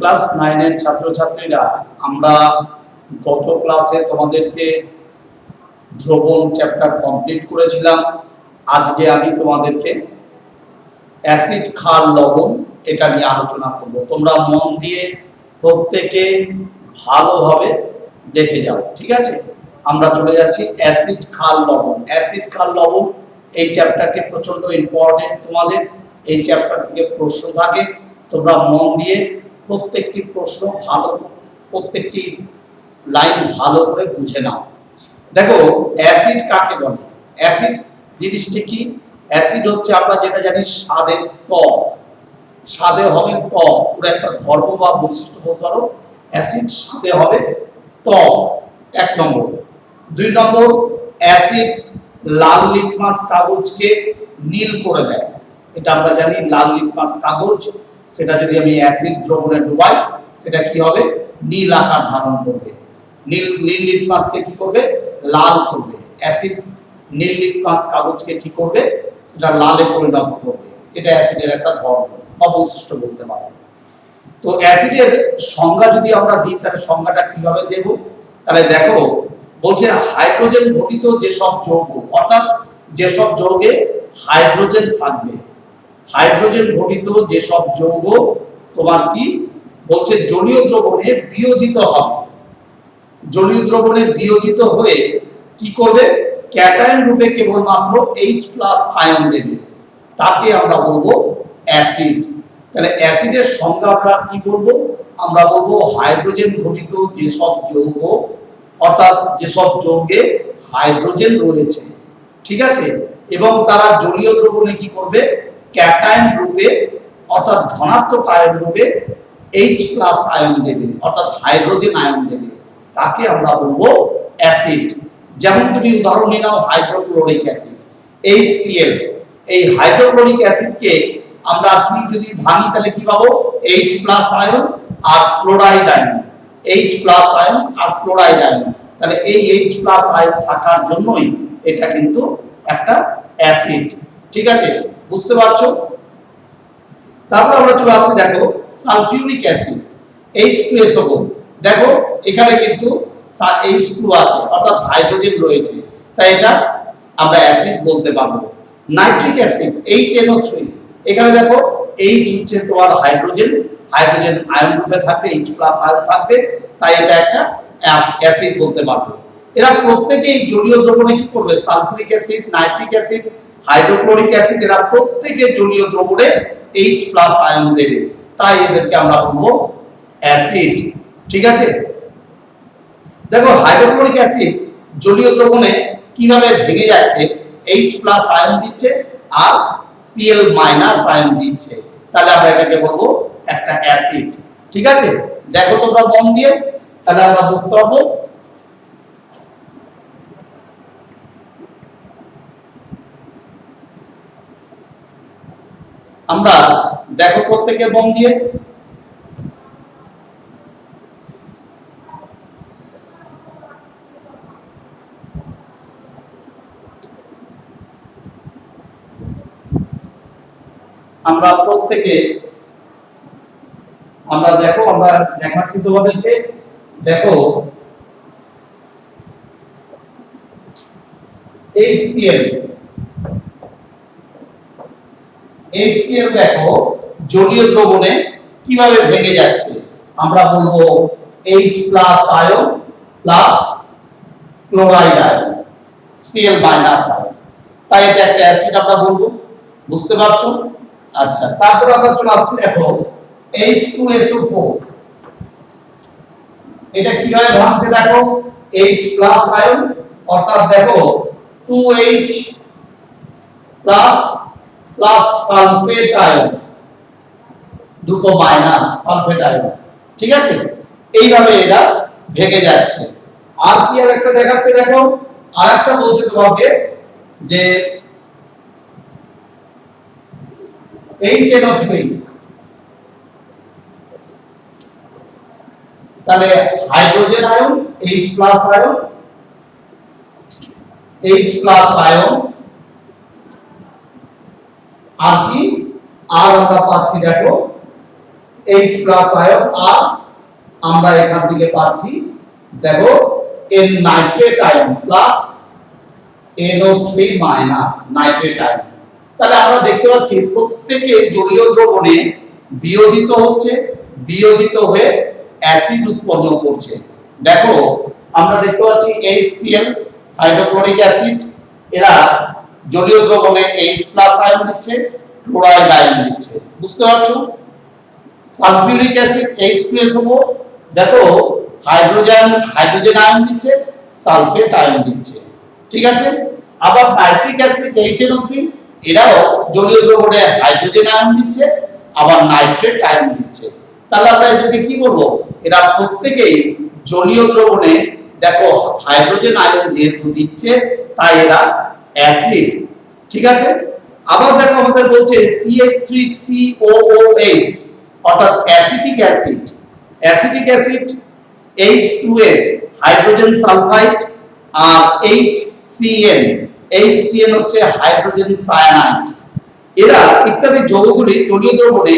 Class 9 এর ছাত্রছাত্রীরা, আমরা গত ক্লাসে তোমাদেরকে দ্রবণ চ্যাপ্টার কমপ্লিট করেছিলাম। আজকে আমি তোমাদেরকে অ্যাসিড, ক্ষার, লবণ এটা নিয়ে আলোচনা করব। তোমরা মন দিয়ে প্রত্যেকে ভালোভাবে দেখে যাও, ঠিক আছে? আমরা চলে যাচ্ছি অ্যাসিড, ক্ষার, লবণ। অ্যাসিড, ক্ষার, লবণ এই চ্যাপ্টারটি প্রচন্ড ইম্পর্টেন্ট। তোমাদের এই চ্যাপ্টার থেকে প্রশ্ন থাকে, তোমরা মন দিয়ে প্রত্যেকটি প্রশ্ন প্রত্যেকটি লাইন ভালো করে বুঝে নাও। দেখো, অ্যাসিড কাকে বলে? অ্যাসিড জিনিসটি কি? অ্যাসিড হচ্ছে আমরা যেটা জানি স্বাদের টক। স্বাদে হবে টক, পুরো একটা ধর্ম বা বৈশিষ্ট্য বলতে পারো। অ্যাসিড স্বাদে হবে টক, 1 নম্বর। 2 নম্বর, অ্যাসিড লাল লিটমাস কাগজকে নীল করে দেয়। এটা আমরা জানি, লাল লিটমাস কাগজ, সেটা যদি আমি অ্যাসিড দ্রবণে ডুবাই, সেটা কি হবে? নীল আকার ধারণ করবে। নীল লিটমাসকে কি করবে? লাল করবে। অ্যাসিড নীল লিটমাস কাগজকে কি করবে? সেটা লালে পরিণত করবে। এটা অ্যাসিডের একটা ধর্ম বা বৈশিষ্ট্য বলতে পারো। তো অ্যাসিডের সংজ্ঞা যদি আমরা দিই, তাহলে সংজ্ঞাটা কিভাবে দেব? তাহলে দেখো, বলছে হাইড্রোজেন ঘটিত যেসব যৌগ, অর্থাৎ যেসব যৌগে হাইড্রোজেন থাকবে, হাইড্রোজেন ঘটিত যেসব যৌগ তোমার কি বলছে জলীয় দ্রবণে বিয়োজিত হবে। জলীয় দ্রবণে বিয়োজিত হয়ে কি করবে? ক্যাটায়ন রূপে কেবলমাত্র H+ আয়ন দেবে, তাকে আমরা বলবো অ্যাসিড। তাহলে অ্যাসিডের সংজ্ঞা আমরা কি বলবো? আমরা বলবো হাইড্রোজেন ঘটিত যেসব যৌগ, অর্থাৎ যেসব যৌগে হাইড্রোজেন রয়েছে, ঠিক আছে, এবং তারা জলীয় দ্রবণে কি করবে? ক্যাটায়ন রূপে, অর্থাৎ ধনাত্মক আয়ন রূপে H+ আয়ন দেবে, অর্থাৎ হাইড্রোজেন আয়ন দেবে, তাকে আমরা বলবো অ্যাসিড। যেমন তুমি উদাহরণ নিয়ে নাও হাইড্রোক্লোরিক অ্যাসিড, HCl। এই হাইড্রোক্লোরিক অ্যাসিডকে আমরা কি যদি ভাঙি, তাহলে কি পাবো? H+ আয়ন আর ক্লোরাইড আয়ন, H+ আয়ন আর ক্লোরাইড আয়ন। তাহলে এই H+ আয়ন থাকার জন্যই এটা কিন্তু একটা অ্যাসিড, ঠিক আছে? বুঝতে পারছো? তারপর আমরা চলে আসছি, দেখো সালফিউরিক অ্যাসিড, H2SO4। দেখো এখানে কিন্তু H2 আছে, অর্থাৎ হাইড্রোজেন রয়েছে, তাই এটা আমরা অ্যাসিড বলতে পারবো। Nitric acid, HNO3। এখানে দেখো H হচ্ছে তোমার হাইড্রোজেন, হাইড্রোজেন আয়ন রূপে থাকবে, H+ আয়ন থাকবে, তাই এটা একটা অ্যাসিড বলতে পারবো। এরা প্রত্যেকেই জলীয় দ্রবণে কি করবে? Sulphuric acid, nitric acid, hydrochloric acid, এরা প্রত্যেকে জলীয় দ্রবণে H+ আয়ন দেবে, তাই এদেরকে আমরা বলবো অ্যাসিড, ঠিক আছে? দেখো হাইড্রোক্লোরিক অ্যাসিড জলীয় দ্রবণে কিভাবে ভেঙে যাচ্ছে? H+ আয়ন দিচ্ছে আর Cl- আয়ন দিচ্ছে, তাহলে আমরা এটাকে বলবো একটা অ্যাসিড, ঠিক আছে? দেখো তোমরা মন দিয়ে, তাহলে আমরা বুঝতে পারবো। আমরা দেখো প্রত্যেকে মন দিয়ে, আমরা প্রত্যেকে আমরা দেখো, আমরা দেখাচ্ছি তোমাদেরকে। দেখো HCl দেখো জলীয় দ্রবণে কিভাবে ভেঙে যাচ্ছে। আমরা বলবো H+ ion plus chloride ion, Cl- ion, তাই এটা একটা অ্যাসিড আমরা বলবো। বুঝতে পারছো? আচ্ছা, তারপর আমরা চলে আসছি, দেখো H2SO4। এটা কিভাবে ভাঙছে? দেখো H+ আয়ন, অর্থাৎ দেখো 2H প্লাস সালফেট আয়ন, দুটো মাইনাস সালফেট আয়ন, ঠিক আছে? এইভাবে এটা ভেঙে যাচ্ছে। আর কি আর একটা দেখাচ্ছে, দেখো আরেকটা বলছে তোমাকে যে HNO3, তাহলে hydrogen ion, H+ ion, ion আর কি, আর আমরা পাচ্ছি দেখো H প্লাস আয়ন, আর আমরা এখান থেকে পাচ্ছি দেখো N nitrate ion plus NO3 minus nitrate ion. তাহলে আমরা দেখতে পাচ্ছি প্রত্যেকে জলীয় দ্রবণে বিয়োজিত হচ্ছে, বিয়োজিত হয়ে অ্যাসিড উৎপন্ন করছে। দেখো আমরা দেখতে পাচ্ছি HCl হাইড্রোক্লোরিক অ্যাসিড, এরা জলীয় দ্রবণে H+ আয়ন দিচ্ছে, ক্লোরাইড আয়ন দিচ্ছে, বুঝতে পারছো? সালফিউরিক অ্যাসিড H2SO4, দেখো হাইড্রোজেন আয়ন দিচ্ছে, সালফেট আয়ন দিচ্ছে, ঠিক আছে? আবার নাইট্রিক অ্যাসিড HNO3, এরাও জলীয় দ্রবণে হাইড্রোজেন আয়ন দিচ্ছে, আবার নাইট্রেট আয়ন দিচ্ছে। তাহলে আমরা এদেরকে কি বলবো? এরা প্রত্যেকেই জলীয় দ্রবণে দেখো হাইড্রোজেন আয়ন যেহেতু দিচ্ছে তাই এরা অ্যাসিড, ঠিক আছে? আবার দেখো আমাদের বলছে CH3COOH অর্থাৎ acetic acid, acetic acid H2S hydrogen sulphide, আর HCN হচ্ছে হাইড্রোজেন সায়ানাইড। এরা ইত্যাদি যৌগগুলি জলীয় দ্রবণে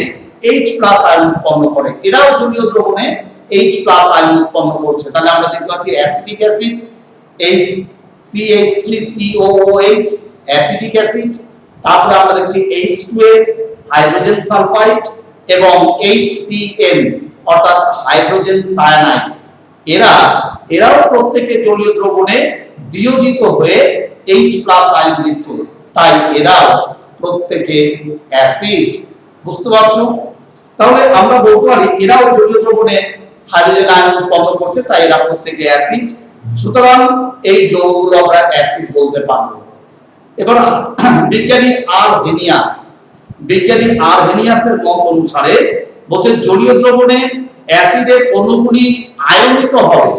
H+ আয়ন উৎপন্ন করে, এরাও জলীয় দ্রবণে H+ আয়ন উৎপন্ন করছে। তাহলে আমরা দেখতে পাচ্ছি acetic acid CH3COOH acetic acid, তারপরে আমরা দেখছি H2S হাইড্রোজেন সালফাইড এবং HCN অর্থাৎ হাইড্রোজেন সায়ানাইড। এরাও প্রত্যেকে জলীয় দ্রবণে বিয়োজিত হয়ে H+ আয়ন দিচ্ছে, তাই এরাও প্রত্যেকে অ্যাসিড, বুঝতে পারছো? তাহলে আমরা বলতে পারি এরাও জলীয় দ্রবণে হাইড্রোজেন আয়ন উৎপন্ন করছে, তাই এরা প্রত্যেকে অ্যাসিড। সুতরাং এই যৌগগুলো আমরা অ্যাসিড বলতে পারবো। এবার বিজ্ঞানী আর হেনিয়াসের মত অনুসারে বলছে জলীয় দ্রবণে অ্যাসিডের অণুগুলি আয়নিত হবে।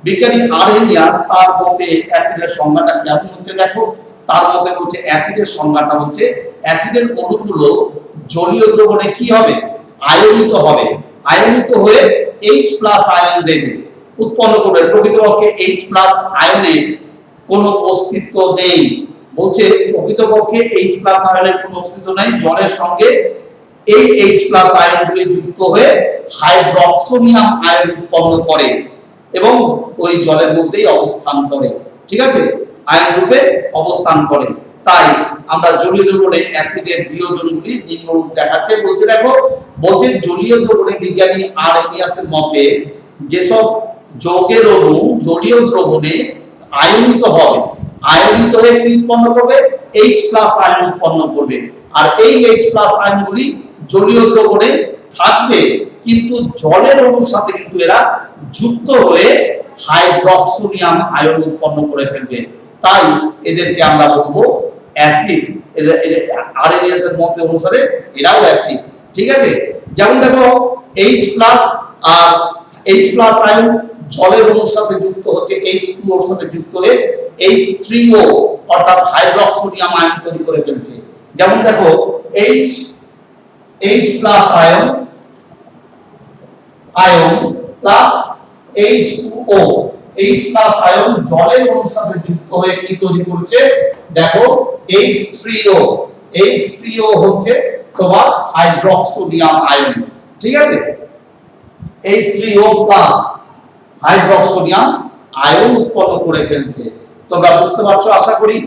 বিজ্ঞানী আর হেনিয়াস তার মতে অ্যাসিডের সংজ্ঞাটা কেমন হচ্ছে দেখো, তার মতে বলছে অ্যাসিডের সংজ্ঞাটা হচ্ছে অ্যাসিডের অণুগুলো জলীয় দ্রবণে কি হবে? আয়নিত হবে, আয়নিত হয়ে H+ আয়ন দেবে, উৎপন্ন করবে। প্রকৃতপক্ষে H+ আয়নের কোনো অস্তিত্ব নেই, বলছে প্রকৃতপক্ষে H+ আয়নের কোনো অস্তিত্ব নেই। জলের সঙ্গে এই H+ আয়নগুলি যুক্ত হয়ে হাইড্রক্সোনিয়াম আয়ন উৎপন্ন করে এবং ওই জলের মধ্যেই অবস্থান করে, ঠিক আছে? আয়ন রূপে অবস্থান করে। তাই আমরা জলীয় দ্রবণে অ্যাসিডের বিয়োজনগুলি নিম্নরূপ দেখাচ্ছে। বলছে দেখো, বলছে জলীয় দ্রবণে বিজ্ঞানী আরহেনিয়াসের মতে যেসব যৌগের অণু জলীয় দ্রবণে আয়নিত হবে, আয়নিত হয়ে কি উৎপন্ন করবে? H+ আয়ন উৎপন্ন করবে। আর এই H+ আয়নগুলি জলীয় দ্রবণে থাকবে, কিন্তু জলের অণুর সাথে কিন্তু এরা যুক্ত হয়ে হাইড্রক্সোনিয়াম আয়ন উৎপন্ন করে ফেলবে, তাই এদেরকে আমরা বলবো অ্যাসিড। আরএনএস এর মত অনুসারে এরাও অ্যাসিড, ঠিক আছে? যেমন দেখো H+ আর H+ আয়ন জলের অণুর সাথে যুক্ত হচ্ছে, H2O এর সাথে যুক্ত হয়ে H3O অর্থাৎ হাইড্রক্সোনিয়াম আয়ন তৈরি করে ফেলছে। যেমন দেখো H+ ion plus H2O, H+ ion জলের অণুর সাথে যুক্ত হয়ে কি তৈরি করছে? দেখো H3O হচ্ছে তোমার হাইড্রক্সোনিয়াম আয়ন, ঠিক আছে? H3O প্লাস হাইড্রক্সোনিয়াম আয়ন উৎপন্ন করে ফেলছে। তোমরা বুঝতে পারছো আশা করি।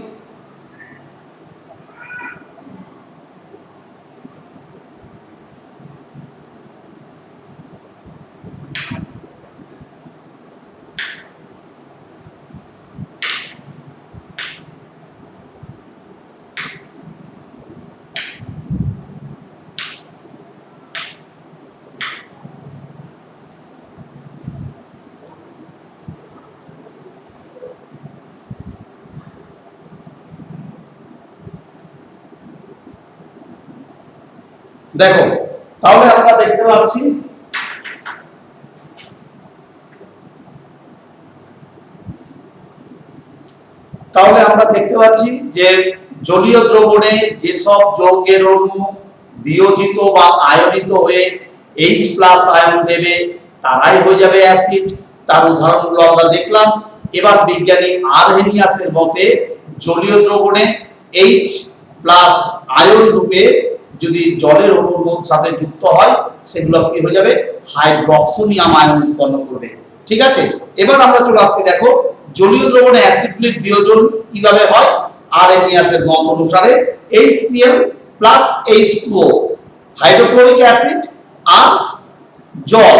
দেখো তাহলে আমরা দেখতে পাচ্ছি যে জলীয় দ্রবণে যেসব যৌগের অণু বিয়োজিত বা আয়নিত হয়ে H+ আয়ন দেবে তারাই হয়ে যাবে অ্যাসিড। তার উদাহরণগুলো আমরা দেখলাম। এবার বিজ্ঞানী আরহেনিয়াসের মতে জলীয় দ্রবণে H+ আয়ন রূপে যদি জলের অণুর সাথে যুক্ত হয় সেগুলো কি হয়ে যাবে, হাইড্রোক্সোনিয়াম আয়ন উৎপন্ন করবে। ঠিক আছে, এবার আমরা চলে আসছি, দেখো জলীয় দ্রবণে অ্যাসিড বিয়োজন কিভাবে হয়। আরএনএসের মত অনুসারে HCl plus H2O, hydrochloric acid আর জল,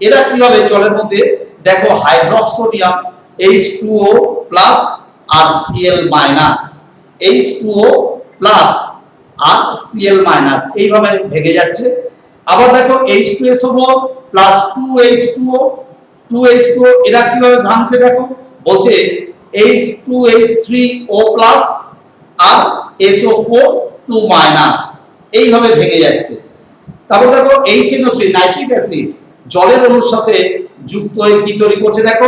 এরা কিভাবে জলের মধ্যে, দেখো হাইড্রোক্সোনিয়াম H2O প্লাস আর Cl মাইনাস, H2O প্লাস আর Cl মাইনাস এইভাবে ভেঙে যাচ্ছে। আবার দেখো H2SO4 প্লাস 2H2O, 2H2O এরা কিভাবে ভাঙছে, দেখো বলছে H2H3O প্লাস আর SO4 2 মাইনাস এইভাবে ভেঙে যাচ্ছে। তারপর দেখো HNO3 নাইট্রিক অ্যাসিড জলের অণুর সাথে যুক্ত হয়ে কি তৈরি করছে, দেখো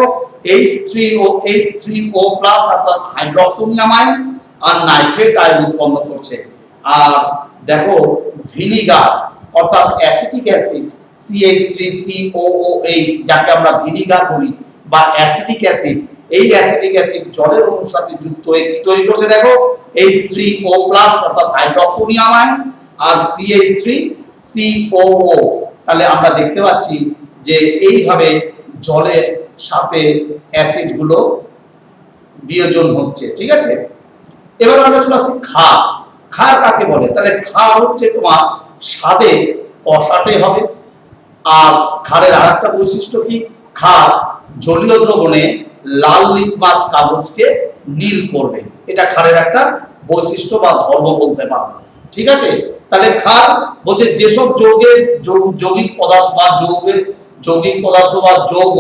H3O প্লাস অর্থাৎ হাইড্রোক্সোনিয়াম আয়ন আর নাইট্রেট আয়ন উৎপন্ন করছে। আর দেখো ভিনিগার অর্থাৎ অ্যাসিটিক অ্যাসিড CH3COOH যাকে আমরা ভিনিগার বলি বা অ্যাসিটিক অ্যাসিড, এই অ্যাসিটিক অ্যাসিড জলের অণুর সাথে যুক্ত হয়ে কি তৈরি করছে, দেখো H3O প্লাস অর্থাৎ হাইড্রোক্সোনিয়াম আয়ন আর CH3COO। তাহলে আমরা দেখতে পাচ্ছি যে এইভাবে জলের সাথে অ্যাসিড গুলো বিয়োজন হচ্ছে। ঠিক আছে, এবার আমরা চলে আসি ক্ষার। ক্ষার কাকে বলে, তাহলে ক্ষার হচ্ছে তোমার স্বাদে কষাটে হবে। আর ক্ষারের আরেকটা বৈশিষ্ট্য কি, ক্ষার জলীয় দ্রবণে লাল লিটমাস কাগজকে নীল করবে, এটা ক্ষারের একটা বৈশিষ্ট্য বা ধর্ম বলতে পারো। ঠিক আছে, তাহলে ক্ষার বলছে যেসব যৌগিক পদার্থ বা যৌগিক পদার্থ বা যৌগ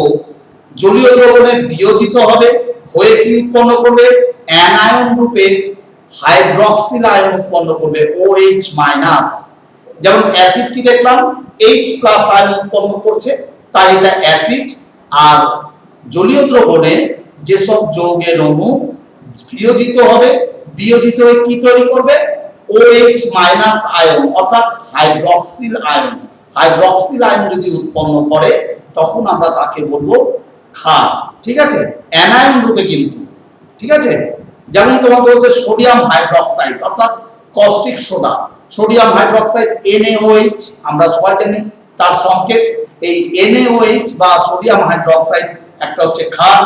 জলীয় দ্রবণে বিয়োজিত হবে, হয়ে কি উৎপন্ন করবে, অ্যানায়ন রূপে হাইড্রক্সিল আয়ন উৎপন্ন করবে OH মাইনাস। যেমন অ্যাসিড কি দেখলাম H প্লাস আয়ন উৎপন্ন করছে, তাই এটা অ্যাসিড। আর জলীয় দ্রবণে যেসব যৌগের অণু বিয়োজিত হবে, বিয়োজিত হয়ে কি তৈরি করবে, OH মাইনাস আয়ন অর্থাৎ হাইড্রক্সিল আয়ন। হাইড্রক্সিল আয়ন যদি উৎপন্ন করে তখন আমরা তাকে বলবো ক্ষার। ঠিক আছে, অ্যানায়ন রূপে কিন্তু। ঠিক আছে, যেমন তোমাদের হচ্ছে সোডিয়াম হাইড্রক্সাইড অর্থাৎ caustic soda, sodium hydroxide NaOH আমরা সবাই জানি তার সংকেত। এই NaOH বা সোডিয়াম হাইড্রক্সাইড একটা হচ্ছে ক্ষার।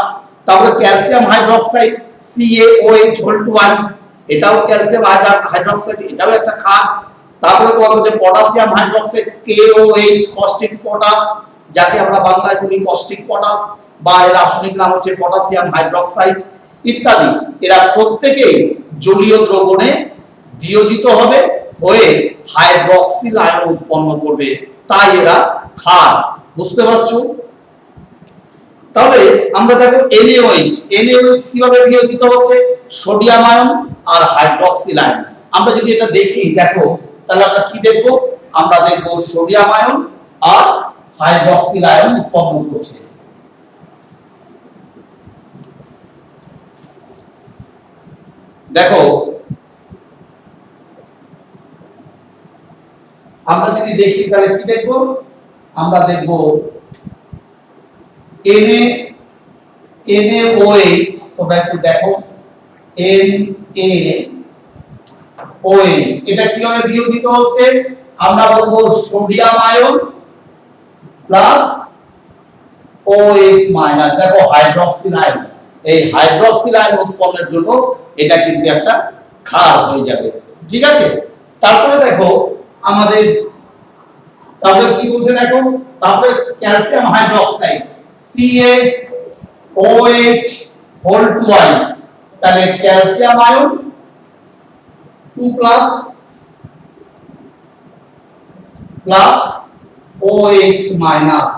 তারপরে ক্যালসিয়াম হাইড্রক্সাইড CaOH2, এটাও ক্যালসিয়াম হাইড্রক্সাইড, এটাও একটা ক্ষার। তারপরে তোমার হচ্ছে potassium hydroxide KOH caustic potash, যাকে আমরা বাংলায় বলি কস্টিক পটাশ বা এর রাসায়নিক নাম হচ্ছে পটাশিয়াম হাইড্রক্সাইড ইত্যাদি। এরা প্রত্যেকেই জলীয় দ্রবণে বিয়োজিত হবে, হয়ে হাইড্রক্সিল আয়ন উৎপন্ন করবে, তাই এরা ক্ষার। বুঝতে পারছো? তাহলে আমরা দেখো NaOH কিভাবে বিয়োজিত হচ্ছে, সোডিয়াম আয়ন আর হাইড্রক্সিল আয়ন। আমরা যদি এটা দেখি, দেখো তাহলে আমরা কি দেখব, আমরা দেখব সোডিয়াম আয়ন আর হাইড্রক্সিল আয়ন উৎপন্ন করছে। দেখো আমরা যদি দেখি তাহলে কি দেখব, আমরা দেখব NaOH, তোমরা একটু দেখো NaOH এটা কিভাবে বিয়োজিত হচ্ছে, আমরা বলবো sodium ion plus OH minus. দেখো হাইড্রক্সিল আয়ন, এই হাইড্রক্সিল আয়ন উৎপন্নের জন্য এটা কিন্তু একটা ক্ষার হয়ে যাবে। ঠিক আছে, তারপরে দেখো আমাদের তারপরে কি বলছে, দেখো তারপরে ক্যালসিয়াম হাইড্রক্সাইড CaOH2, তাহলে calcium ion 2 plus OH minus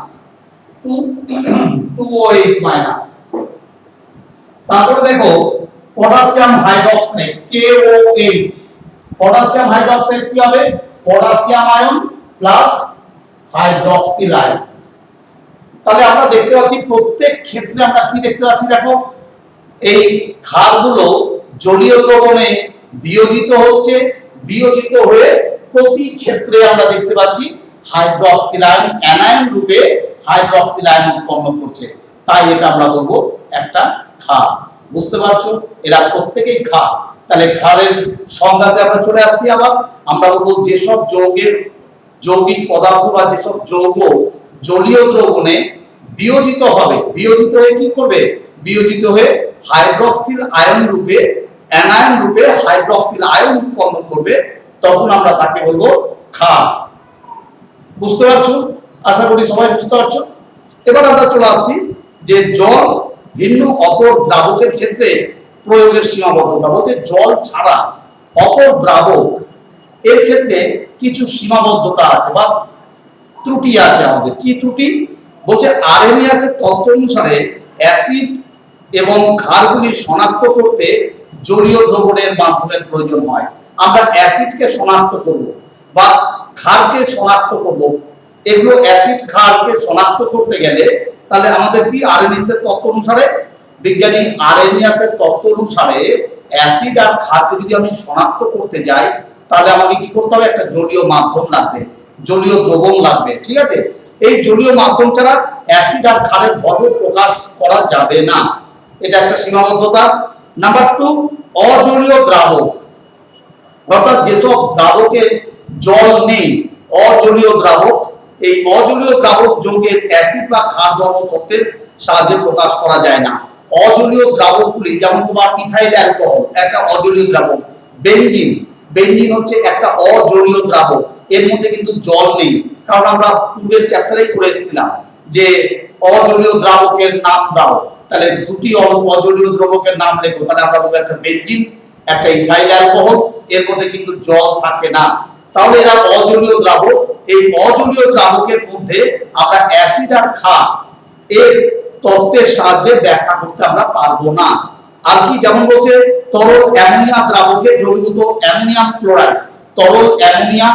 2OH minus. তারপরে দেখো potassium hydroxide KOH, potassium hydroxide কি হবে, potassium ion plus hydroxyl ion. তাহলে আমরা দেখতে পাচ্ছি প্রত্যেক ক্ষেত্রে আমরা কি দেখতে পাচ্ছি, দেখো এই ক্ষারগুলো জলীয় দ্রবণে বিয়োজিত হচ্ছে, বিয়োজিত হয়ে প্রতি ক্ষেত্রে আমরা দেখতে পাচ্ছি হাইড্রক্সিল আয়ন অ্যানায়ন রূপে হাইড্রক্সিল আয়ন উৎপন্ন করছে, তাই এটা আমরা বলবো একটা ক্ষার। বুঝতে পারছো, এরা প্রত্যেকেই ক্ষার। তাহলে ক্ষারের সংজ্ঞাতে আমরা চলে আসছি। আবার আমরা বলবো যেসব যৌগিক পদার্থ বা যেসব যৌগ জলীয় দ্রবণে বিয়োজিত হবে, বিয়োজিত হয়ে কি করবে, বিয়োজিত হয়ে হাইড্রক্সিল আয়ন রূপে অ্যানায়ন রূপে হাইড্রক্সিল আয়ন উৎপন্ন করবে, তখন আমরা তাকে বলবো ক্ষার। বুঝতে পারছো? আশা করি সবাই বুঝতে পারছো। এবার আমরা চলে আসছি যে জল ভিন্ন অপর দ্রাবকের ক্ষেত্রে প্রয়োগের সীমাবদ্ধতা। বলছে জল ছাড়া অপর দ্রাবক এর ক্ষেত্রে কিছু সীমাবদ্ধতা আছে বা ত্রুটি আছে আমাদের। কি ত্রুটি? বলছে আরহেনিয়াসের তত্ত্ব অনুসারে অ্যাসিড এবং ক্ষারগুলি শনাক্ত করতে জলীয় দ্রবণের মাধ্যমে প্রয়োজন হয়। আমরা অ্যাসিডকে শনাক্ত করব বা ক্ষারকে শনাক্ত করব, এগুলো অ্যাসিড ক্ষারকে শনাক্ত করতে গেলে তাহলে আমাদের কি আরহেনিয়াসের তত্ত্ব অনুসারে, বিজ্ঞানী আরহেনিয়াসের তত্ত্ব অনুসারে অ্যাসিড আর ক্ষারকে যদি আমি শনাক্ত করতে যাই তাহলে আমাকে কি করতে হবে, একটা জলীয় মাধ্যম লাগবে, জলীয় দ্রবণ লাগবে। ঠিক আছে? এই জলীয় মাধ্যম ছাড়া অ্যাসিড আর ক্ষারের ধর্ম প্রকাশ করা যাবে না, এটা একটা সীমাবদ্ধতা। নাম্বার 2, অজলীয় দ্রাবক, অর্থাৎ যেসব দ্রাবকে জল নেই, অজলীয় দ্রাবক, এই অজলীয় দ্রাবক যৌগের অ্যাসিড বা ক্ষার ধর্ম তত্ত্বের সাহায্যে প্রকাশ করা যায় না। অজলীয় দ্রাবকগুলি যেমন তোমার ইথাইল অ্যালকোহল একটা অজলীয় দ্রাবক, বেনজিন, বেনজিন হচ্ছে একটা অজলীয় দ্রাবক, এর মধ্যে কিন্তু জল নেই। কারণ আমরা পূর্বের চ্যাপ্টারে পড়েছিলাম যে অজলীয় দ্রাবকের নাম দাও, তাহলে দুটি অজলীয় দ্রাবকের নাম লেখো, তাহলে আমরা বলবো একটা বেনজিন, একটা ইথাইল অ্যালকোহল, এর মধ্যে কিন্তু জল থাকে না, তাহলে এরা অজলীয় দ্রাবক। এই অজলীয় দ্রাবকের মধ্যে আমরা অ্যাসিড আর ক্ষার এর তত্ত্বের সাহায্যে ব্যাখ্যা করতে আমরা পারবো না। আর কি, যেমন বলছে তরল অ্যামোনিয়া দ্রাবকে দ্রবীভূত অ্যামোনিয়াম ক্লোরাইড, তরল অ্যামোনিয়া,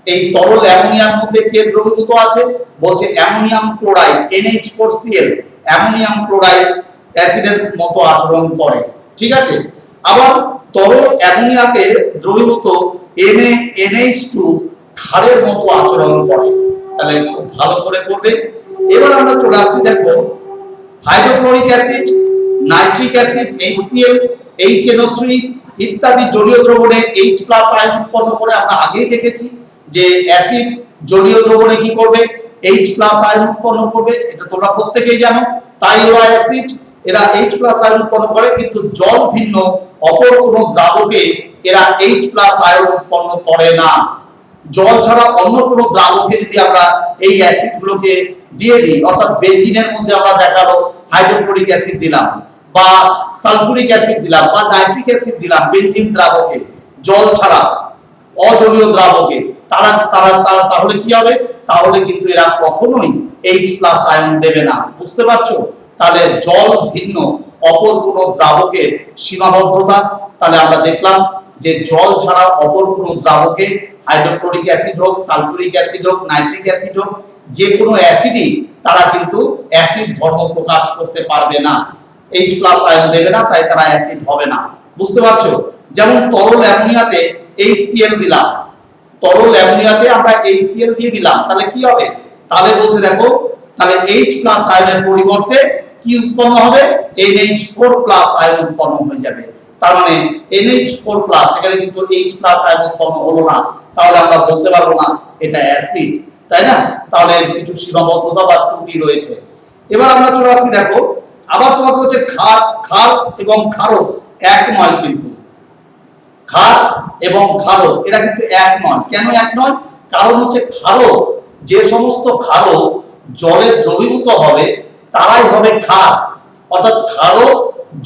এই তরল অ্যামোনিয়ার মধ্যে কে দ্রবীভূত আছে, বলছে ammonium chloride NH4Cl, ammonium chloride অ্যাসিডের মতো আচরণ করে। ঠিক আছে? আবার তরল অ্যামোনিয়াতে দ্রবীভূত NH2 ক্ষারের মতো আচরণ করে। তাহলে খুব ভালো করে পড়বে। এবার আমরা চলে আসছি, দেখো hydrochloric acid, nitric acid HCl, HNO3 ইত্যাদি জলীয় দ্রবণে H+ আয়ন উৎপন্ন করে। আমরা আগেই দেখেছি যে অ্যাসিড জলীয় দ্রবণে কি করবে, H+ আয়ন উৎপন্ন করবে, এটা তোমরা প্রত্যেকেই জানো। থাইওয়া অ্যাসিড এরা H+ আয়ন উৎপন্ন করে, কিন্তু জল ভিন্ন অপর কোন দ্রাবকে এরা H+ আয়ন উৎপন্ন করে না। জল ছাড়া অন্য কোনো দ্রাবকে যদি আমরা এই অ্যাসিড গুলোকে দিয়ে দিই, অর্থাৎ বেনজিনের মধ্যে আমরা দেখালো হাইড্রোক্লোরিক অ্যাসিড দিলাম বা সালফুরিক অ্যাসিড দিলাম বা নাইট্রিক অ্যাসিড দিলাম বেনজিন দ্রাবকে, জল ছাড়া অজলীয় দ্রাবকে, তাহলে কি হবে, তাহলে কিন্তু এরা কখনোই H+ আয়ন দেবে না। বুঝতে পারছো? তাহলে জল ভিন্ন অপর কোন দ্রাবকের সীমাবদ্ধতা, তাহলে আমরা দেখলাম যে জল ছাড়া অপর কোন দ্রাবকে হাইড্রোক্লোরিক অ্যাসিড হোক, সালফুরিক অ্যাসিড হোক, নাইট্রিক অ্যাসিড হোক, যে কোনো অ্যাসিডই তারা কিন্তু অ্যাসিড ধর্ম প্রকাশ করতে পারবে না, H+ আয়ন দেবে না, তাই তারা অ্যাসিড হবে না। বুঝতে পারছো? যেমন তরল অ্যামোনিয়াতে HCl দিলাম, তরল অ্যামোনিয়াতে আমরা HCl দিয়ে দিলাম, তাহলে কি হবে, তাহলে বলছে দেখো, তাহলে H+ আয়নের পরিবর্তে কি উৎপন্ন হবে, NH4+ আয়ন উৎপন্ন হয়ে যাবে। তার মানে NH4+, এখানে কিন্তু H+ আয়ন উৎপন্ন হলো না, তাহলে আমরা বলতে পারবো না এটা অ্যাসিড, তাই না? তাহলে কিছু সীমাবদ্ধতা বা ত্রুটি রয়েছে। এবার আমরা চলে আসি, দেখো আবার তোমাকে হচ্ছে ক্ষার এবং ক্ষারক এক নয়, কিন্তু ক্ষার এবং ক্ষারক এরা কিন্তু এক নয়। কেন এক নয়? কারণ হচ্ছে ক্ষারক, যে সমস্ত ক্ষারক জলে দ্রবীভূত হবে তারাই হবে ক্ষার। অর্থাৎ ক্ষারক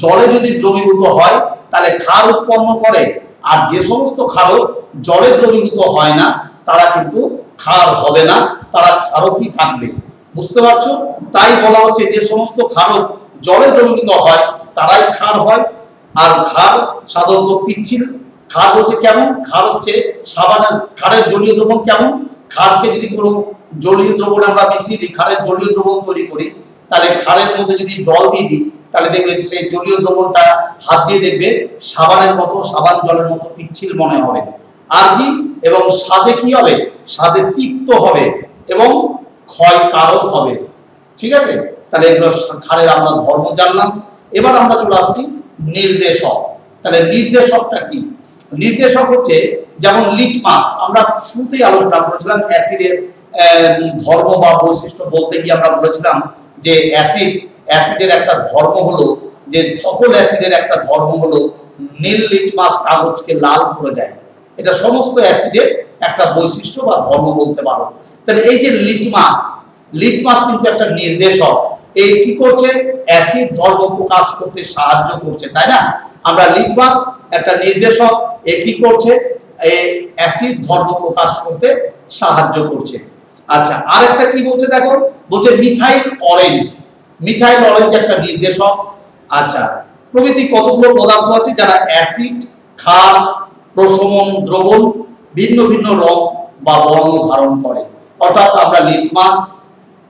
জলে যদি দ্রবীভূত হয় তাহলে ক্ষার উৎপন্ন করে, আর যে সমস্ত ক্ষারক জলে দ্রবীভূত হয় না তারা কিন্তু ক্ষার হবে না, তারা ক্ষারকই থাকবে। বুঝতে পারছো? তাই বলা হচ্ছে যে সমস্ত ক্ষারক জলে দ্রবীভূত হয় তারাই ক্ষার হয়। আর ক্ষার সাধারণত পিচ্ছিল। ক্ষার হচ্ছে কেমন, ক্ষার হচ্ছে সাবানের, ক্ষারের জলীয় দ্রবণ কেমন, ক্ষারকে যদি কোনো জলীয় দ্রবণ আমরা মিশিয়ে দিই, ক্ষারের জলীয় দ্রবণ তৈরি করি, তাহলে ক্ষারের মধ্যে যদি জল দিয়ে দিই তাহলে দেখবে সেই জলীয় দ্রবণটা হাত দিয়ে দেখবে সাবানের মতো, সাবান জলের মতো পিচ্ছিল মনে হবে। আর কি, এবং স্বাদে কি হবে, স্বাদে তিক্ত হবে এবং ক্ষয়কারক হবে। ঠিক আছে? তাহলে এগুলো ক্ষারের আমরা ধর্ম জানলাম। এবার আমরা চলে আসছি নির্দেশক। তাহলে নির্দেশকটা কি? নির্দেশক হচ্ছে যেমন লিটমাস, আমরা শুরুতেই আলোচনা করেছিলাম অ্যাসিডের ধর্ম বা বৈশিষ্ট্য বলতে গিয়ে আমরা বলেছিলাম যে অ্যাসিডের একটা ধর্ম হলো, যে সকল অ্যাসিডের একটা ধর্ম হলো নীল লিটমাস কাগজকে লাল করে দেয়। এটা সমস্ত অ্যাসিডের একটা বৈশিষ্ট্য বা ধর্ম বলতে পারো। তাহলে এই যে লিটমাস কিন্তু একটা নির্দেশক, এই কি করছে? অ্যাসিড ধর্ম প্রকাশ করতে সাহায্য করছে, তাই না? আমরা লিটমাস একটা নির্দেশক, এ কি করছে? অ্যাসিড ধর্ম প্রকাশ করতে সাহায্য করছে। আচ্ছা, আরেকটা কি বলছে দেখো, বলছে মিথাইল অরেঞ্জ একটা নির্দেশক। আচ্ছা, প্রভৃতি কতগুলো পদার্থ আছে যারা অ্যাসিড, ক্ষার, প্রশমন দ্রবণ ভিন্ন ভিন্ন রং বা বর্ণ ধারণ করে। অর্থাৎ আমরা লিটমাস,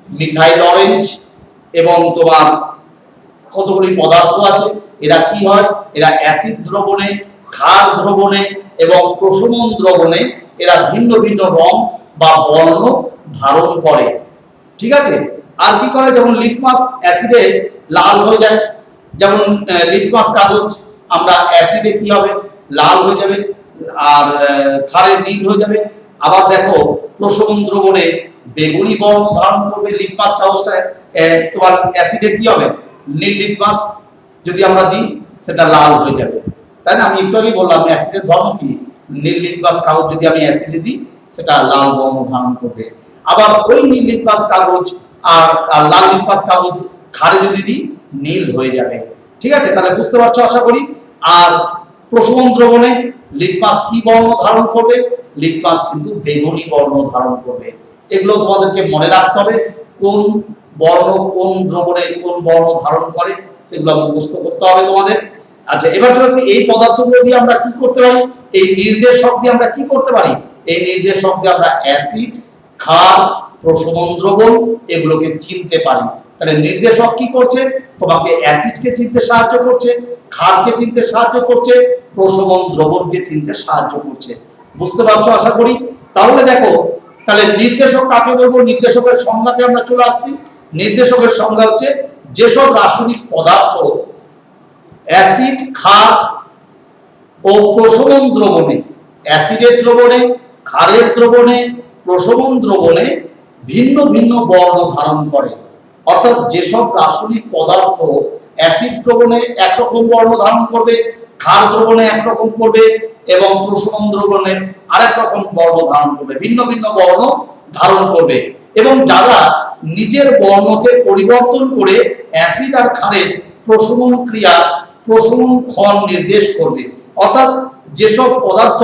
মিথাইল অরেঞ্জ এবং তোমার কতগুলি পদার্থ আছে, এরা কি হয়? এরা অ্যাসিড দ্রবণে, ক্ষার দ্রবণে এবং প্রশমন দ্রবণে এরা ভিন্ন ভিন্ন রং বা বর্ণ ধারণ করে। ঠিক আছে? আর কি করে? যেমন লিটমাস অ্যাসিডে লাল হয়ে যায়, যেমন লিটমাস কাগজ আমরা অ্যাসিডে কি হবে? লাল হয়ে যাবে, আর ক্ষারে নীল হয়ে যাবে। আবার দেখো প্রশমন দ্রবণে বেগুনি বর্ণ ধারণ করবে লিটমাস কাগজটা, তোমার অ্যাসিডে কি হবে? নীল লিটমাস যদি আমরা দিই সেটা লাল হয়ে যাবে, তাই না? আমি একটু আগেই বললাম অ্যাসিডের ধর্ম কি? নীল লিটমাস কাগজ যদি আমি অ্যাসিডে দিই সেটা লাল বর্ণ ধারণ করবে। আবার ওই নীল লিটমাস কাগজ আর লাল লিটমাস কাগজ ক্ষারে যদি দিই নীল হয়ে যাবে। ঠিক আছে? তাহলে বুঝতে পারছো আশা করি। আর প্রশমন দ্রবণে লিটমাস কি বর্ণ ধারণ করবে? লিটমাস কিন্তু বেগুনি বর্ণ ধারণ করবে। এগুলো তোমাদেরকে মনে রাখতে হবে, কোন বর্ণ কোন দ্রবণে কোন বর্ণ ধারণ করে সেগুলো মুখস্থ করতে হবে তোমাদের। আচ্ছা, এবার চলে আসি এই পদার্থগুলো দিয়ে আমরা কি করতে পারি, এই নির্দেশক দিয়ে আমরা কি করতে পারি। এই নির্দেশক দিয়ে আমরা অ্যাসিড, ক্ষার, প্রশমন দ্রবণ এগুলোকে চিনতে পারি। তাহলে নির্দেশক কি করছে? তোমাকে অ্যাসিডকে চিনতে সাহায্য করছে, ক্ষারকে চিনতে সাহায্য করছে, প্রশমন দ্রবণকে চিনতে সাহায্য করছে। বুঝতে পারছো আশা করি। তাহলে দেখো, তাহলে নির্দেশক কাকে বলবো? নির্দেশকের সংজ্ঞাতে আমরা চলে আসছি। নির্দেশকের সংজ্ঞা হচ্ছে যেসব রাসায়নিক পদার্থ অ্যাসিড, ক্ষার ও প্রশমন দ্রবণে, অ্যাসিডের দ্রবণে, ক্ষারের দ্রবণে, প্রশমন দ্রবণে ভিন্ন ভিন্ন বর্ণ ধারণ করে। অর্থাৎ যেসব রাসায়নিক পদার্থ অ্যাসিড দ্রবণে একরকম বর্ণ ধারণ করবে, ক্ষার দ্রবণে একরকম করবে এবং প্রশমন দ্রবণে আরেক রকম বর্ণ ধারণ করবে, ভিন্ন ভিন্ন বর্ণ ধারণ করবে, এবং যারা নিজের বর্ণকে পরিবর্তন করে অ্যাসিড আর ক্ষারের প্রশমন ক্রিয়া, প্রশমন ক্ষণ নির্দেশ করবে। অর্থাৎ যেসব পদার্থ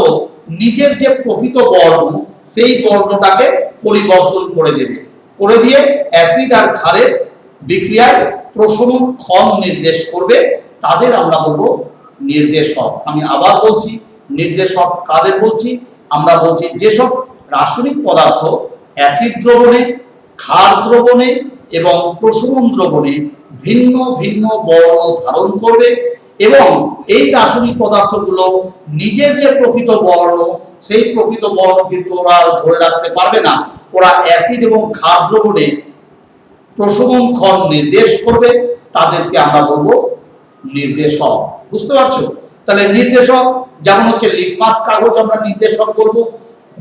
নিজের যে প্রকৃত বর্ণ সেই বর্ণটাকে পরিবর্তন করে দেবে, করে দিয়ে অ্যাসিড আর ক্ষারের বিক্রিয়ায় প্রশমন ক্ষণ নির্দেশ করবে, তাদের আমরা বলবো নির্দেশক। আমি আবার বলছি, নির্দেশক কাদের বলছি? আমরা বলছি যেসব রাসায়নিক পদার্থ অ্যাসিড দ্রবণে, ক্ষার দ্রবণে এবং প্রশমন দ্রবণে ভিন্ন ভিন্ন বর্ণ ধারণ করবে, এবং এই রাসায়নিক পদার্থগুলো নিজের যে প্রকৃত বর্ণ সেই প্রকৃত বর্ণ কিন্তু ওরা ধরে রাখতে পারবে না, ওরা অ্যাসিড এবং ক্ষার দ্রবণে প্রশমন ক্ষণ নির্দেশ করবে, তাদেরকে আমরা বলবো নির্দেশক। বুঝতে পারছো? তাহলে নির্দেশক যেমন হচ্ছে লিটমাস কাগজ আমরা নির্দেশক বলবো,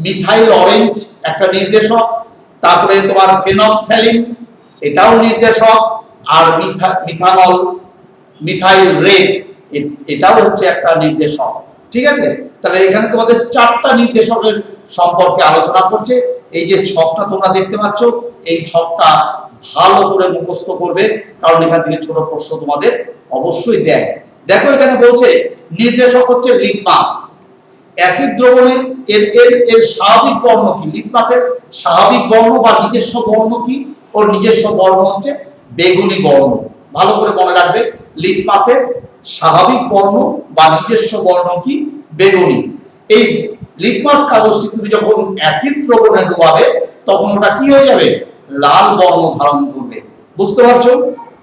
মিথাইল অরেঞ্জ একটা নির্দেশক, তারপরে তোমার ফেনপথ্যালিন এটাও নির্দেশক, আর মিথানল, মিথাইল রেড এটাও হচ্ছে একটা নির্দেশক। ঠিক আছে? তাহলে এখানে তোমাদের চারটা নির্দেশকের সম্পর্কে আলোচনা করছে। এই যে ছকটা তোমরা দেখতে পাচ্ছ, এই ছকটা ভালো করে মুখস্থ করবে, কারণ এখান থেকে ছোট প্রশ্ন তোমাদের অবশ্যই দেয়। দেখো এখানে বলছে নির্দেশক হচ্ছে লিটমাস, অ্যাসিড দ্রবণে এর স্বাভাবিক বর্ণ কি? লিটমাসের স্বাভাবিক বর্ণ বা নিজস্ব বর্ণ কি? ওর নিজস্ব বর্ণ হচ্ছে বেগুনি বর্ণ। ভালো করে মনে রাখবে, লিটমাসের স্বাভাবিক বর্ণ বা নিজস্ব বর্ণ কি? বেগুনি। এই লিটমাস কাগজটি তুমি যখন অ্যাসিড দ্রবণে ডোবাবে তখন ওটা কি হয়ে যাবে? লাল বর্ণ ধারণ করবে। বুঝতে পারছো?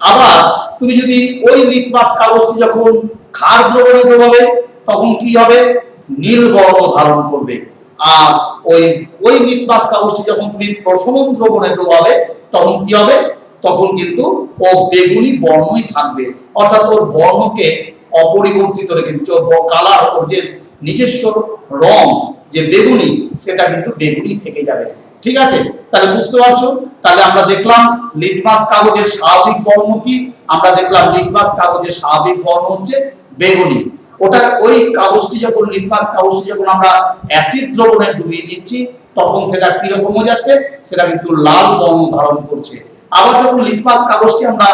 আবার তুমি যদি ওই লিটমাস কাগজটি যখন ক্ষার দ্রবণে ডোবাবে তখন কি হবে? নীল বর্ণ ধারণ করবে। আর ওই লিটমাস কাগজটি যখন তুমি প্রশমন দ্রবণে ডোবাবে তখন কি হবে? তখন কিন্তু ও বেগুনি বর্ণই থাকবে, অর্থাৎ ওর বর্ণকে অপরিবর্তিত রেখে দিচ্ছে, কালার ওর যে নিজস্ব রং যে বেগুনি সেটা কিন্তু বেগুনি থেকে যাবে। ঠিক আছে, তাহলে বুঝতে পারছো। তাহলে আমরা দেখলাম লিটমাস কাগজের স্বাভাবিক বর্ণ কি, আমরা দেখলাম লিটমাস কাগজের স্বাভাবিক বর্ণ হচ্ছে বেগুনি। ওটা ওই কাগজটি যখন লিটমাস কাগজটি যখন আমরা অ্যাসিড দ্রবণে ডুবিয়ে দিচ্ছি তখন সেটা কি রকম হয়ে যাচ্ছে, সেটা কিন্তু লাল বর্ণ ধারণ করছে। আবার যখন লিটমাস কাগজটি আমরা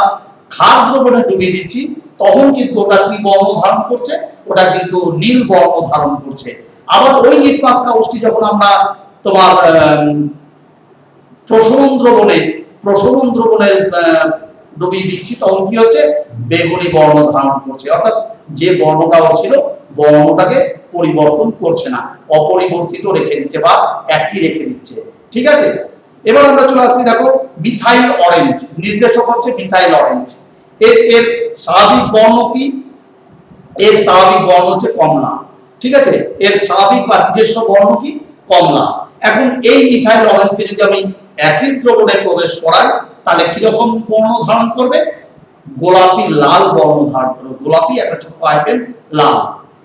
ক্ষার দ্রবণে ডুবিয়ে দিচ্ছি তখন কিন্তু ওটা কি বর্ণ ধারণ করছে, ওটা কিন্তু নীল বর্ণ ধারণ করছে। আবার ওই লিটমাস কাগজটি যখন আমরা তোমার প্রশমন দ্রবণে ডুবিয়ে দিচ্ছি তখন কি হচ্ছে, বেগুনি বর্ণ ধারণ করছে। অর্থাৎ যে বর্ণটা ছিল বর্ণটাকে পরিবর্তন করছে না, অপরিবর্তিত রেখে দিচ্ছে বা একই রেখে দিচ্ছে। ঠিক আছে, এবার আমরা চলে আসছি, দেখো মিথাইল অরেঞ্জ, নির্দেশক হচ্ছে মিথাইল অরেঞ্জ। এর স্বাভাবিক বর্ণ কি, এর স্বাভাবিক বর্ণ হচ্ছে কমলা। ঠিক আছে, এর স্বাভাবিক বা নিজস্ব বর্ণ কি, কমলা। এখন এই মিথাইল অরেঞ্জকে যদি আমি অ্যাসিড দ্রবণে প্রবেশ করাই তাহলে কি রকম বর্ণ ধারণ করবে, গোলাপি লাল বর্ণ ধারণ করবে। গোলাপি একটা ছোট্ট হাইফেন লাল,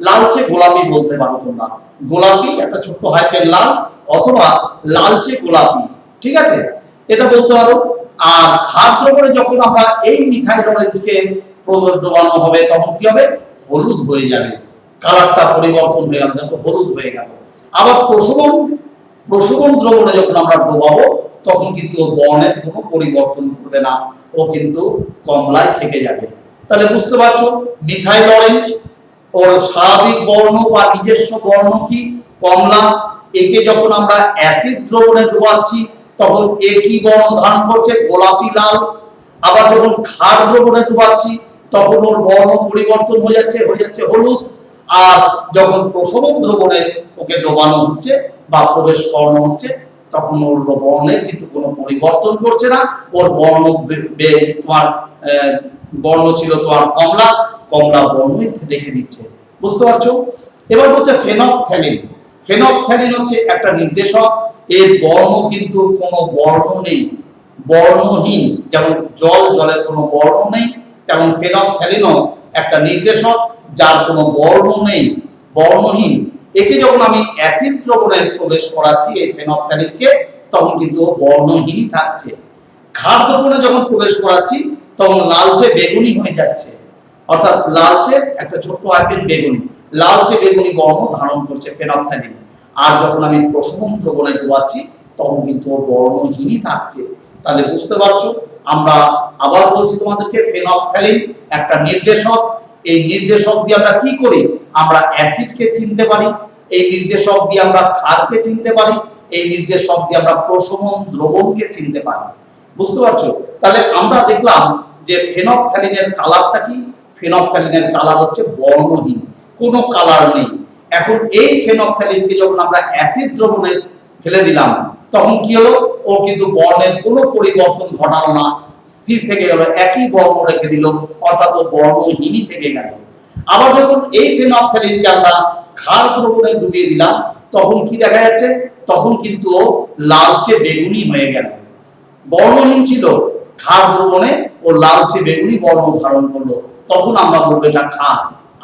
লালচে গোলাপি বলতে পারো তোমরা, গোলাপি একটা ছোট্ট হাইফেন লাল অথবা লালচে গোলাপি। ঠিক আছে, এটা বলতে পারো। আর ক্ষার দ্রবণে যখন আমরা এই মিথাইল অরেঞ্জকে ডোবানো হবে তখন কি হবে, হলুদ হয়ে যাবে, কালারটা পরিবর্তন হয়ে গেল, দেখো হলুদ হয়ে গেল। আবার প্রশমন দ্রবণে যখন আমরা ডোবাবো তখন কিন্তু বর্ণের কোনো পরিবর্তন করবে না, ও কিন্তু কমলায় থেকে যাবে। তাহলে বুঝতে পারছো মিথাইল অরেঞ্জ ওর স্বাভাবিক বর্ণ বা নিজস্ব বর্ণ কি, কমলা। একে যখন আমরা অ্যাসিড দ্রবণে ডোবাচ্ছি তখন এ কি বর্ণ ধারণ করছে, গোলাপি লাল। আবার যখন ক্ষার দ্রবণে ডোবাচ্ছি তখন ওর বর্ণ পরিবর্তন হয়ে যাচ্ছে হলুদ। আর যখন প্রশমন দ্রবণে ওকে ডোবানো হচ্ছে বা প্রবেশ করানো হচ্ছে তখন ওর বর্ণের কিন্তু কোনো পরিবর্তন করছে না, ওর বর্ণ তোমার বর্ণ ছিল তোমার কমলা, কমলা বর্ণই রেখে দিচ্ছে। বুঝতে পারছো। এবার হচ্ছে ফেনপথ্যালিন। ফেনপথ্যালিন হচ্ছে একটা নির্দেশক, এর বর্ণ কিন্তু কোনো বর্ণ নেই, বর্ণহীন। যেমন জলের কোনো বর্ণ নেই, তেমন ফেনপথ্যালিনও একটা নির্দেশক যার কোনো বর্ণ নেই, বর্ণহীন। একে যখন আমি অ্যাসিড দ্রবণে প্রবেশ করাচ্ছি এই ফেনপথ্যালিনকে তখন কিন্তু বর্ণহীনই থাকছে। ক্ষার দ্রবণে যখন প্রবেশ করাচ্ছি তখন লালচে বেগুনি হয়ে যাচ্ছে, অর্থাৎ লালচে একটা ছোট্ট হাইফেন বেগুনি, লালচে বেগুনি বর্ণ ধারণ করছে ফেনপথ্যালিন। আর যখন আমি প্রশমন দ্রবণে ডোবাচ্ছি তখন কিন্তু বর্ণহীনই থাকছে। তাহলে বুঝতে পারছো, আমরা আবার বলছি তোমাদেরকে ফেনপথ্যালিন একটা নির্দেশক। এই নির্দেশক দিয়ে আমরা কি করি, আমরা অ্যাসিডকে চিনতে পারি, এই নির্দেশক দিয়ে আমরা ক্ষারকে চিনতে পারি, এই নির্দেশক দিয়ে আমরা প্রশমন দ্রবণকে চিনতে পারি। বুঝতে পারছো। তাহলে আমরা দেখলাম যে ফেনপথ্যালিনের কালারটা কি, ফেনপথ্যালিনের কালার হচ্ছে বর্ণহীন, কোনো কালার নেই। এখন এই ফেনপথ্যালিনকে যখন আমরা অ্যাসিড দ্রবণে ফেলে দিলাম তখন কি হলো, ও কিন্তু বর্ণের কোনো পরিবর্তন ঘটালো না, স্থির থেকে গেল, একই বর্ণ রেখে দিল, অর্থাৎ ও বর্ণহীনই থেকে গেল। আবার যখন এই ফেনপথ্যালিনকে আমরা ক্ষার দ্রবণে ডুবিয়ে দিলাম তখন কি দেখা যাচ্ছে, তখন কিন্তু ও লালচে বেগুনি হয়ে গেল। বর্ণহীন ছিল, ক্ষার দ্রবণে ও লালচে বেগুনি বর্ণ ধারণ করলো, তখন আমরা বলবো এটা ক্ষার।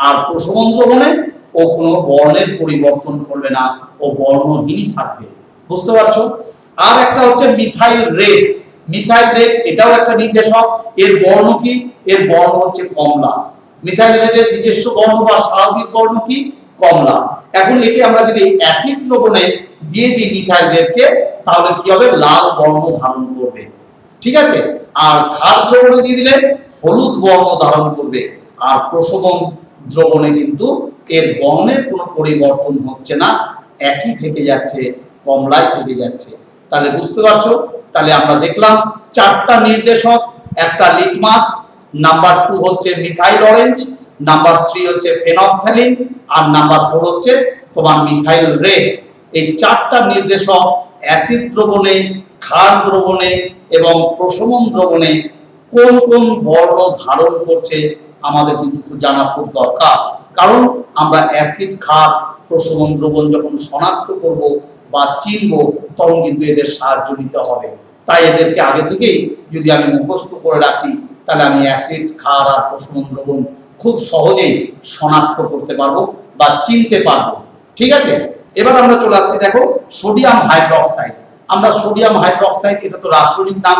আর প্রশমন দ্রবণে ও কোনো বর্ণের পরিবর্তন করবে না, ও বর্ণহীনই থাকবে। বুঝতে পারছো। আর একটা হচ্ছে মিথাইল রেড। মিথাইল রেড এটাও একটা নির্দেশক, এর বর্ণ কি, এর বর্ণ হচ্ছে কমলা। মিথাইল রেডের নিজস্ব বর্ণ বা স্বাভাবিক বর্ণ কি, কমলা। এখন একে আমরা যদি অ্যাসিড দ্রবণে দিয়ে দিই মিথাইল রেডকে তাহলে কি হবে, লাল বর্ণ ধারণ করবে। ঠিক আছে, আর ক্ষার দ্রবণে দিয়ে দিলে হলুদ বর্ণ ধারণ করবে। আর প্রশমন দ্রবণে কিন্তু এর বর্ণের কোনো পরিবর্তন হচ্ছে না, একই থেকে যাচ্ছে, কমলায় থেকে যাচ্ছে। তাহলে বুঝতে পারছো। তাহলে আমরা দেখলাম চারটা নির্দেশক, একটা লিটমাস, নাম্বার 2 হচ্ছে মিথাইল অরেঞ্জ, নাম্বার 3 হচ্ছে ফেনপথ্যালিন, আর নাম্বার 4 হচ্ছে তোমার মিথাইল রেড। এই চারটা নির্দেশক অ্যাসিড দ্রবণে, ক্ষার দ্রবণে এবং প্রশমন দ্রবণে কোন কোন বর্ণ ধারণ করছে আমাদের কিন্তু জানা খুব দরকার। কারণ আমরা অ্যাসিড, ক্ষার, প্রশমন দ্রবণ যখন শনাক্ত করব বা চিনব তখন কিন্তু এদের সাহায্য নিতে হবে। তাই এদেরকে আগে থেকেই যদি আমি মুখস্থ করে রাখি তাহলে আমি অ্যাসিড, ক্ষার আর প্রশমন দ্রবণ খুব সহজেই শনাক্ত করতে পারবো বা চিনতে পারবো। ঠিক আছে, এবার আমরা চলে আসছি, দেখো সোডিয়াম হাইড্রোক্সাইড। আমরা সোডিয়াম হাইড্রোক্সাইড, এটা তো রাসায়নিক নাম,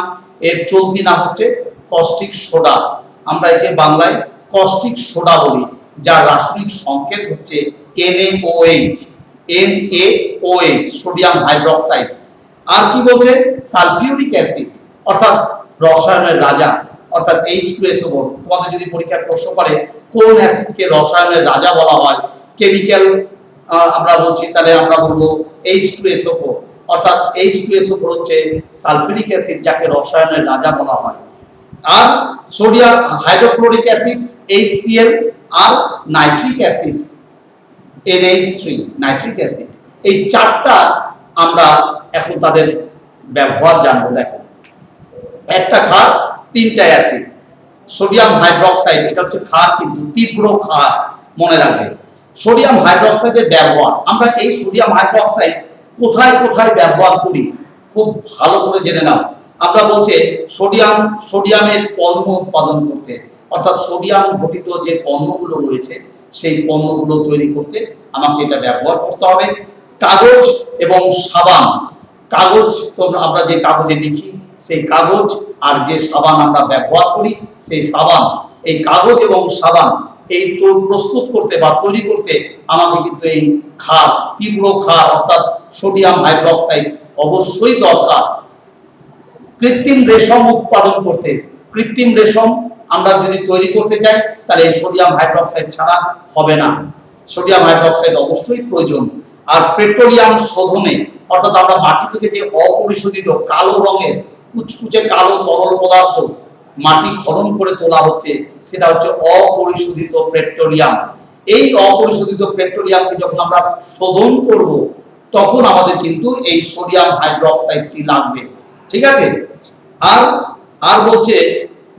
এর চলতি নাম হচ্ছে কস্টিক সোডা। আমরা একে বাংলায় কস্টিক সোডা বলি, যার রাসায়নিক সংকেত হচ্ছে NaOH। NaOH sodium hydroxide. আর কি বলছে, সালফিউরিক অ্যাসিড অর্থাৎ রসায়নের রাজা, অর্থাৎ H2SO4। তোমাদের যদি পরীক্ষায় প্রশ্ন করে কোন অ্যাসিডকে রসায়নের রাজা বলা হয়, কেমিক্যাল আমরা বলছি, তাহলে আমরা বলবো H2SO4। অর্থাৎ H2SO4 হচ্ছে সালফিউরিক অ্যাসিড, যাকে রসায়নের রাজা বলা হয়। আর সোডিয়াম হাইড্রোক্লোরিক অ্যাসিড HCl, আর nitric acid NH3 nitric acid. এই চারটা আমরা এখন তাদের ব্যবহার জানবো। দেখো, একটা ক্ষার, তিনটা অ্যাসিড। সোডিয়াম হাইড্রোক্সাইড এটা হচ্ছে ক্ষার, কিন্তু তীব্র ক্ষার, মনে রাখবে। সোডিয়াম হাইড্রোক্সাইডের ব্যবহার, আমরা এই সোডিয়াম হাইড্রোক্সাইড কোথায় কোথায় ব্যবহার করি খুব ভালো করে জেনে নাও। আমরা বলছে সোডিয়ামের পণ্য উৎপাদন করতে, অর্থাৎ সোডিয়াম ঘটিত যে পণ্যগুলো রয়েছে সেই পণ্যগুলো তৈরি করতে আমাকে এটা ব্যবহার করতে হবে। কাগজ এবং সাবান, কাগজ তো আমরা যে কাগজে লিখি সেই কাগজ, আর যে সাবান আমরা ব্যবহার করি সেই সাবান, এই কাগজ এবং সাবান এই তো প্রস্তুত করতে বা তৈরি করতে আমাকে কিন্তু এই ক্ষার, তীব্র ক্ষার অর্থাৎ সোডিয়াম হাইড্রোক্সাইড অবশ্যই দরকার। কৃত্রিম রেশম উৎপাদন করতে, কৃত্রিম রেশম আমরা যদি তৈরি করতে চাই তাহলে এই সোডিয়াম হাইড্রোক্সাইড ছাড়া হবে না, সোডিয়াম হাইড্রোক্সাইড অবশ্যই প্রয়োজন। আর পেট্রোলিয়াম শোধনে, অর্থাৎ আমরা মাটি থেকে যে অপরিশোধিত কালো রঙের কুচকুচে কালো তরল পদার্থ মাটি খনন করে তোলা হচ্ছে, সেটা হচ্ছে অপরিশোধিত পেট্রোলিয়াম। এই অপরিশোধিত পেট্রোলিয়ামকে যখন আমরা শোধন করব তখন আমাদের কিন্তু এই সোডিয়াম হাইড্রোক্সাইডটি লাগবে। ঠিক আছে, আর আর বলছে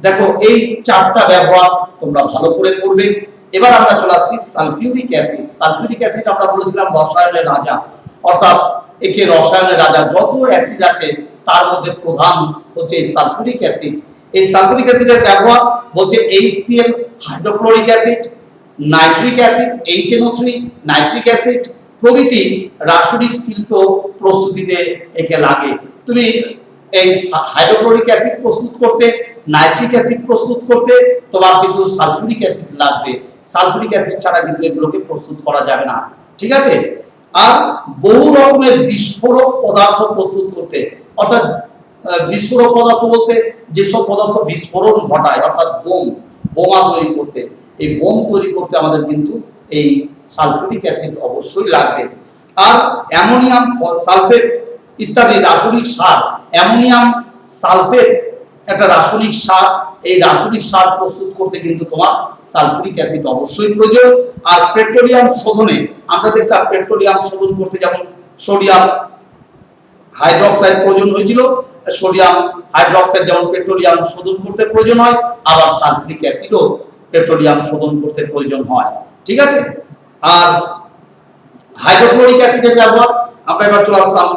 দেখো এই চারটা ব্যবহার তোমরা ভালো করে করবে। এবার আমরা চলে আসছি সালফিউরিক অ্যাসিড। সালফিউরিক অ্যাসিড আমরা বলেছিলাম রসায়নের রাজা, অর্থাৎ একে রসায়নের রাজা, যত অ্যাসিড আছে তার মধ্যে প্রধান হচ্ছে এই সালফিউরিক অ্যাসিড। এই সালফিউরিক অ্যাসিডের ব্যবহার বলছে HCl hydrochloric acid, nitric acid HNO3, nitric acid প্রভৃতি রাসায়নিক শিল্প প্রস্তুতিতে একে লাগে। তুমি এই হাইড্রোক্লোরিক অ্যাসিড প্রস্তুত করতে, নাইট্রিক অ্যাসিড প্রস্তুত করতে তোমার কিন্তু সালফিউরিক অ্যাসিড লাগবে। সালফিউরিক অ্যাসিড ছাড়া কিন্তু এগুলোকে প্রস্তুত করা যাবে না। ঠিক আছে, আর বহু রকমের বিস্ফোরক পদার্থ প্রস্তুত করতে, অর্থাৎ বিস্ফোরক পদার্থ বলতে যেসব পদার্থ বিস্ফোরণ ঘটায়, অর্থাৎ বোমা তৈরি করতে, এই বোম তৈরি করতে আমাদের কিন্তু এই সালফিউরিক অ্যাসিড অবশ্যই লাগবে। আর অ্যামোনিয়াম সালফেট ইত্যাদি রাসায়নিক সার, অ্যামোনিয়াম সালফেট একটা রাসায়নিক সার, এই রাসায়নিক সার প্রস্তুত করতে কিন্তু তোমার সালফিউরিক অ্যাসিড অবশ্যই প্রয়োজন। আর পেট্রোলিয়াম শোধনে আমরা দেখলাম, পেট্রোলিয়াম শোধন করতে যেমন সোডিয়াম হাইড্রোক্সাইড প্রয়োজন হয়েছিল, সোডিয়াম হাইড্রোক্সাইড যেমন পেট্রোলিয়াম শোধন করতে প্রয়োজন হয়, আবার সালফিউরিক অ্যাসিডও পেট্রোলিয়াম শোধন করতে প্রয়োজন হয়। ঠিক আছে, আর হাইড্রোক্লোরিক অ্যাসিডের ব্যবহার আমরা এবার চলে আসলাম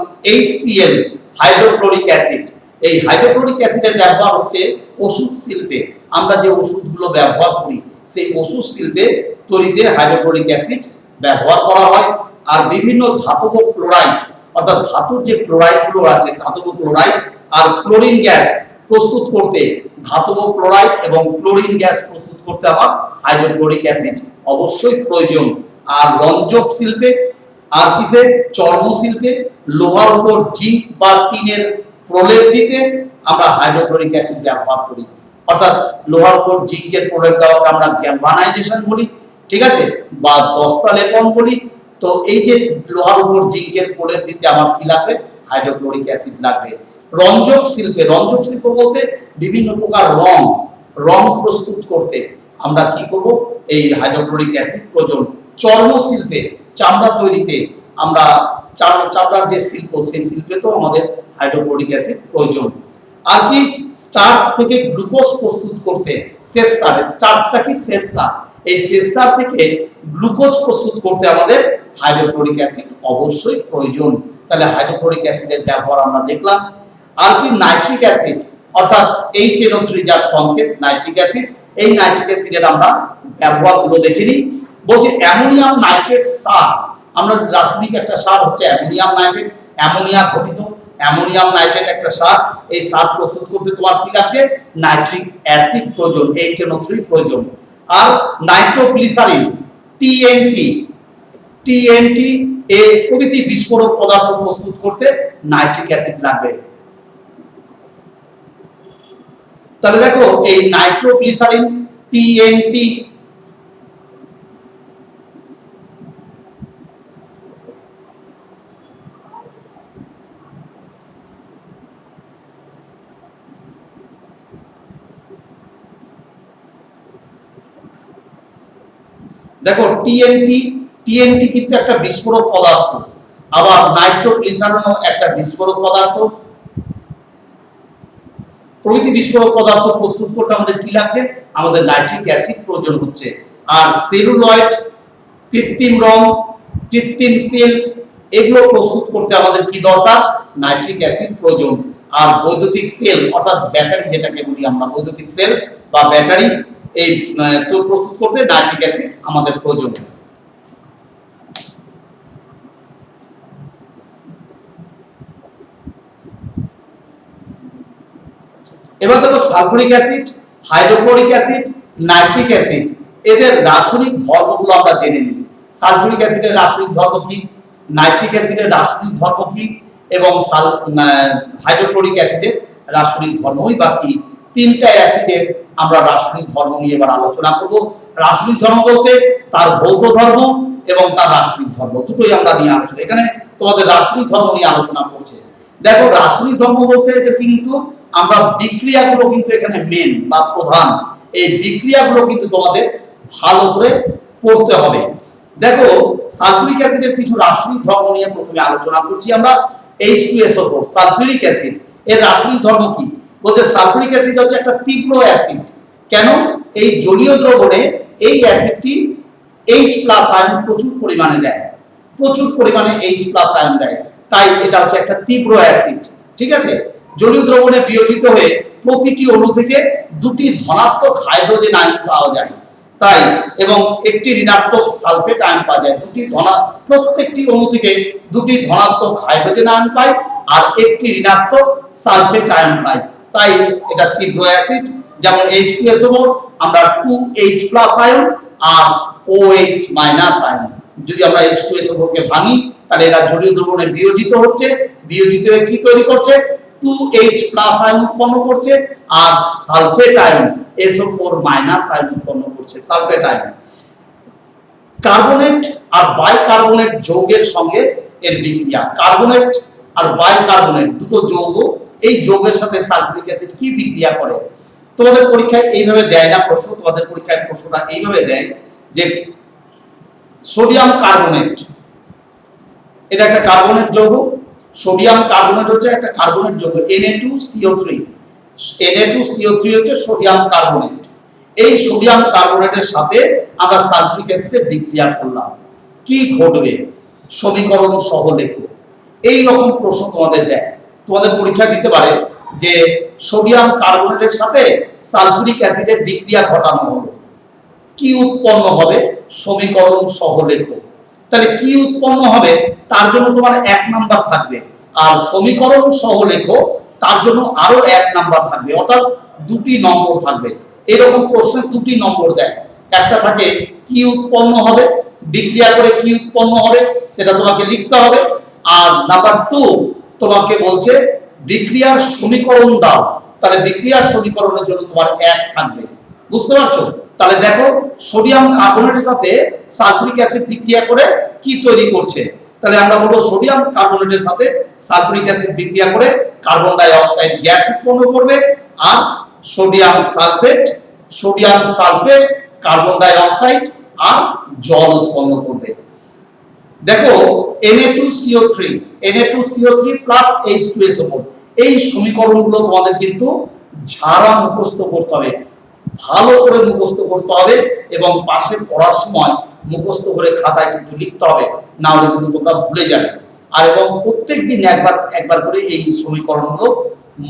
HCl হাইড্রোক্লোরিক অ্যাসিড। এই হাইড্রোক্লোরিক অ্যাসিডের ব্যবহার হচ্ছে ওষুধ শিল্পে, আমরা যে ওষুধগুলো ব্যবহার করি সেই ওষুধ শিল্পে তৈরিতে হাইড্রোক্লোরিক অ্যাসিড ব্যবহার করা হয়। আর বিভিন্ন ধাতব ক্লোরাইড, অর্থাৎ ধাতুর যে ক্লোরাইডগুলো আছে, ধাতব ক্লোরাইড আর ক্লোরিন গ্যাস প্রস্তুত করতে, ধাতব ক্লোরাইড এবং ক্লোরিন গ্যাস প্রস্তুত করতে আমার হাইড্রোক্লোরিক অ্যাসিড অবশ্যই প্রয়োজন। আর রঞ্জক শিল্পে, আর কিসে, চর্ম শিল্পে লোহার উপর জিঙ্ক বা টিনের প্রলেপ দিতে আমরা হাইড্রোক্লোরিক অ্যাসিড ব্যবহার করি, অর্থাৎ লোহার উপর জিঙ্কের প্রলেপ দেওয়াকে আমরা গ্যালভানাইজেশন বলি। ঠিক আছে, বা দস্তা লেপন বলি। তো এই যে লোহার উপর জিঙ্কের প্রলেপ দিতে আমার কি লাগবে, হাইড্রোক্লোরিক অ্যাসিড লাগবে। রঞ্জক শিল্পে, রঞ্জক শিল্প বলতে বিভিন্ন প্রকার রং প্রস্তুত করতে আমরা কি করব, এই হাইড্রোক্লোরিক অ্যাসিড প্রয়োজন। চর্ম শিল্পে, চামড়া তৈরিতে আমরা চামড়ার যে শিল্প সেই শিল্পে তো আমাদের হাইড্রোক্লোরিক অ্যাসিড প্রয়োজন। আর কি স্টার্চ থেকে গ্লুকোজ প্রস্তুত করতে, শেষ সার, স্টার্চটা কি শেষ সার, এই শেষ সার থেকে গ্লুকোজ প্রস্তুত করতে আমাদের হাইড্রোক্লোরিক অ্যাসিড অবশ্যই প্রয়োজন। তাহলে হাইড্রোক্লোরিক অ্যাসিডের ব্যবহার আমরা দেখলাম। আর কি নাইট্রিক অ্যাসিড, অর্থাৎ HNO3 যার সংকেত নাইট্রিক অ্যাসিড, এই নাইট্রিক অ্যাসিডের আমরা ব্যবহারগুলো দেখে নিই। বলছে অ্যামোনিয়াম নাইট্রেট সার, আমরা রাসায়নিক একটা সার হচ্ছে অ্যামোনিয়াম নাইট্রেট, অ্যামোনিয়া ঘটিত অ্যামোনিয়াম নাইট্রেট একটা সার। এই সার প্রস্তুত করতে তোমার কি লাগছে? নাইট্রিক অ্যাসিড প্রয়োজন, HNO3 প্রয়োজন। আর নাইট্রোগ্লিসারিন TNT এ প্রভৃতি বিস্ফোরক পদার্থ প্রস্তুত করতে নাইট্রিক অ্যাসিড লাগবে। তাহলে দেখো এই নাইট্রোগ্লিসারিন TNT দেখো TNT কিন্তু একটা বিস্ফোরক পদার্থ, আবার নাইট্রোগ্লিসারিনও একটা বিস্ফোরক পদার্থ। প্রভৃতি বিস্ফোরক পদার্থ প্রস্তুত করতে আমাদের কি লাগছে? আমাদের নাইট্রিক অ্যাসিড প্রয়োজন হচ্ছে। আর সেলুলয়েড, কৃত্রিম রং, কৃত্রিম সিল্ক এগুলো প্রস্তুত করতে আমাদের কি দরকার? নাইট্রিক অ্যাসিড প্রয়োজন। আর বৈদ্যুতিক সেল অর্থাৎ ব্যাটারি যেটাকে বলি আমরা, বৈদ্যুতিক সেল বা ব্যাটারি, এই তো প্রস্তুত করতে নাইট্রিক অ্যাসিড আমাদের প্রয়োজন। এবার দেখো sulphuric acid, hydrochloric acid, nitric acid এদের রাসায়নিক ধর্মগুলো আমরা জেনে নিই। সালফিউরিক অ্যাসিডের রাসায়নিক ধর্ম কি, নাইট্রিক অ্যাসিডের রাসায়নিক ধর্ম কি, এবং হাইড্রোক্লোরিক অ্যাসিডের রাসায়নিক ধর্মই বা কি। তিনটা অ্যাসিডের আমরা রাসায়নিক ধর্ম নিয়ে এবার আলোচনা করব। রাসায়নিক ধর্ম বলতে তার ভৌত ধর্ম এবং তার রাসায়নিক ধর্ম দুটোই আমরা নিয়ে আলোচনা, এখানে তোমাদের রাসায়নিক ধর্ম নিয়ে আলোচনা করছে। দেখো রাসায়নিক ধর্ম বলতে কিন্তু আমরা বিক্রিয়াগুলো কিন্তু এখানে মেন বা প্রধান, এই বিক্রিয়াগুলো কিন্তু তোমাদের ভালো করে পড়তে হবে। দেখো সালফিউরিক অ্যাসিডের কিছু রাসায়নিক ধর্ম নিয়ে প্রথমে আলোচনা করছি আমরা। H2SO4 সালফিউরিক অ্যাসিড এর রাসায়নিক ধর্ম কি? বলছে সালফিউরিক অ্যাসিড হচ্ছে একটা তীব্র অ্যাসিড। কেন? এই জলীয় দ্রবণে এই অ্যাসিডটি H+ আয়ন প্রচুর পরিমাণে দেয়, প্রচুর পরিমাণে H+ আয়ন দেয়, তাই এটা হচ্ছে একটা তীব্র অ্যাসিড। ঠিক আছে, জলীয় দ্রবণে বিয়োজিত হয়ে প্রতিটি অণু থেকে দুটি ধনাত্মক হাইড্রোজেন আয়ন পাওয়া যায়, তাই এবং একটি ঋণাত্মক সালফেট আয়ন পাওয়া যায়। প্রত্যেকটি অণু থেকে দুটি ধনাত্মক হাইড্রোজেন আয়ন পায় আর একটি ঋণাত্মক সালফেট আয়ন পায়, তাই এটা তীব্র অ্যাসিড। যেমন H2SO4 আমরা 2H+ আয়ন আর OH- আয়ন, যদি আমরা H2SO4 কে ভাঙি তাহলে এরা জলীয় দ্রবণে বিয়োজিত হচ্ছে, বিয়োজিত হয়ে কি তৈরি করছে? 2H+ আয়ন উৎপন্ন করছে আর সালফেট আয়ন SO4- আয়ন উৎপন্ন করছে, সালফেট আয়ন। কার্বনেট আর বাইকার্বনেট যৌগের সঙ্গে এর বিক্রিয়া, কার্বনেট আর বাইকার্বনেট দুটো যৌগ, এই যৌগের সাথে সালফিউরিক অ্যাসিড কি বিক্রিয়া করে? তোমাদের পরীক্ষায় এইভাবে দেয় না প্রশ্ন, তোমাদের পরীক্ষায় প্রশ্নটা এইভাবে দেয় যে সোডিয়াম কার্বনেট, এটা একটা কার্বনেট যৌগ, সোডিয়াম কার্বনেট হচ্ছে একটা কার্বনেট যৌগ Na2CO3, Na2CO3 হচ্ছে সোডিয়াম কার্বনেট। এই সোডিয়াম কার্বনেটের সাথে আমরা সালফিউরিক অ্যাসিডের বিক্রিয়া করলাম, কি ঘটবে? সমীকরণ সহ লেখো। এই রকম প্রশ্ন তোমাদের দেয়, তোমাদের পরীক্ষা দিতে পারে যে সোডিয়াম কার্বনেটের সাথে সালফিউরিক অ্যাসিডের বিক্রিয়া ঘটানো হলো, কি উৎপন্ন হবে? সমীকরণ সহ লেখো। তাহলে কি উৎপন্ন হবে তার জন্য তোমার 1 নাম্বার থাকবে, আর সমীকরণ সহ লেখো তার জন্য আরো 1 নাম্বার থাকবে, অর্থাৎ 2টি নম্বর থাকবে। এরকম প্রশ্নে 2টি নম্বর দেয়, একটা থাকে কি উৎপন্ন হবে, বিক্রিয়া করে কি উৎপন্ন হবে সেটা তোমাকে লিখতে হবে, আর নাম্বার 2 তোমাকে বলছে বিক্রিয়ার সমীকরণ দাও, তাহলে বিক্রিয়ার সমীকরণের জন্য তোমার 1 থাকবে। বুঝতে পারছো? তাহলে দেখো সোডিয়াম কার্বনেটের সাথে সালফিউরিক অ্যাসিড বিক্রিয়া করে কি তৈরি করছে, তাহলে আমরা বলবো সোডিয়াম কার্বনেটের সাথে সালফিউরিক অ্যাসিড বিক্রিয়া করে কার্বন ডাই অক্সাইড গ্যাস উৎপন্ন করবে, আর sodium sulphate, carbon die oxide আর জল উৎপন্ন করবে। দেখো Na2CO3 প্লাস H2SO4 এই সমীকরণগুলো তোমাদের কিন্তু ঝাড়া মুখস্থ করতে হবে, ভালো করে মুখস্থ করতে হবে এবং পাশে পড়ার সময় মুখস্থ করে খাতায় কিন্তু লিখতে হবে, না হলে কিন্তু তোমরা ভুলে যাবে। আর এবং প্রত্যেকদিন একবার করে এই সমীকরণগুলো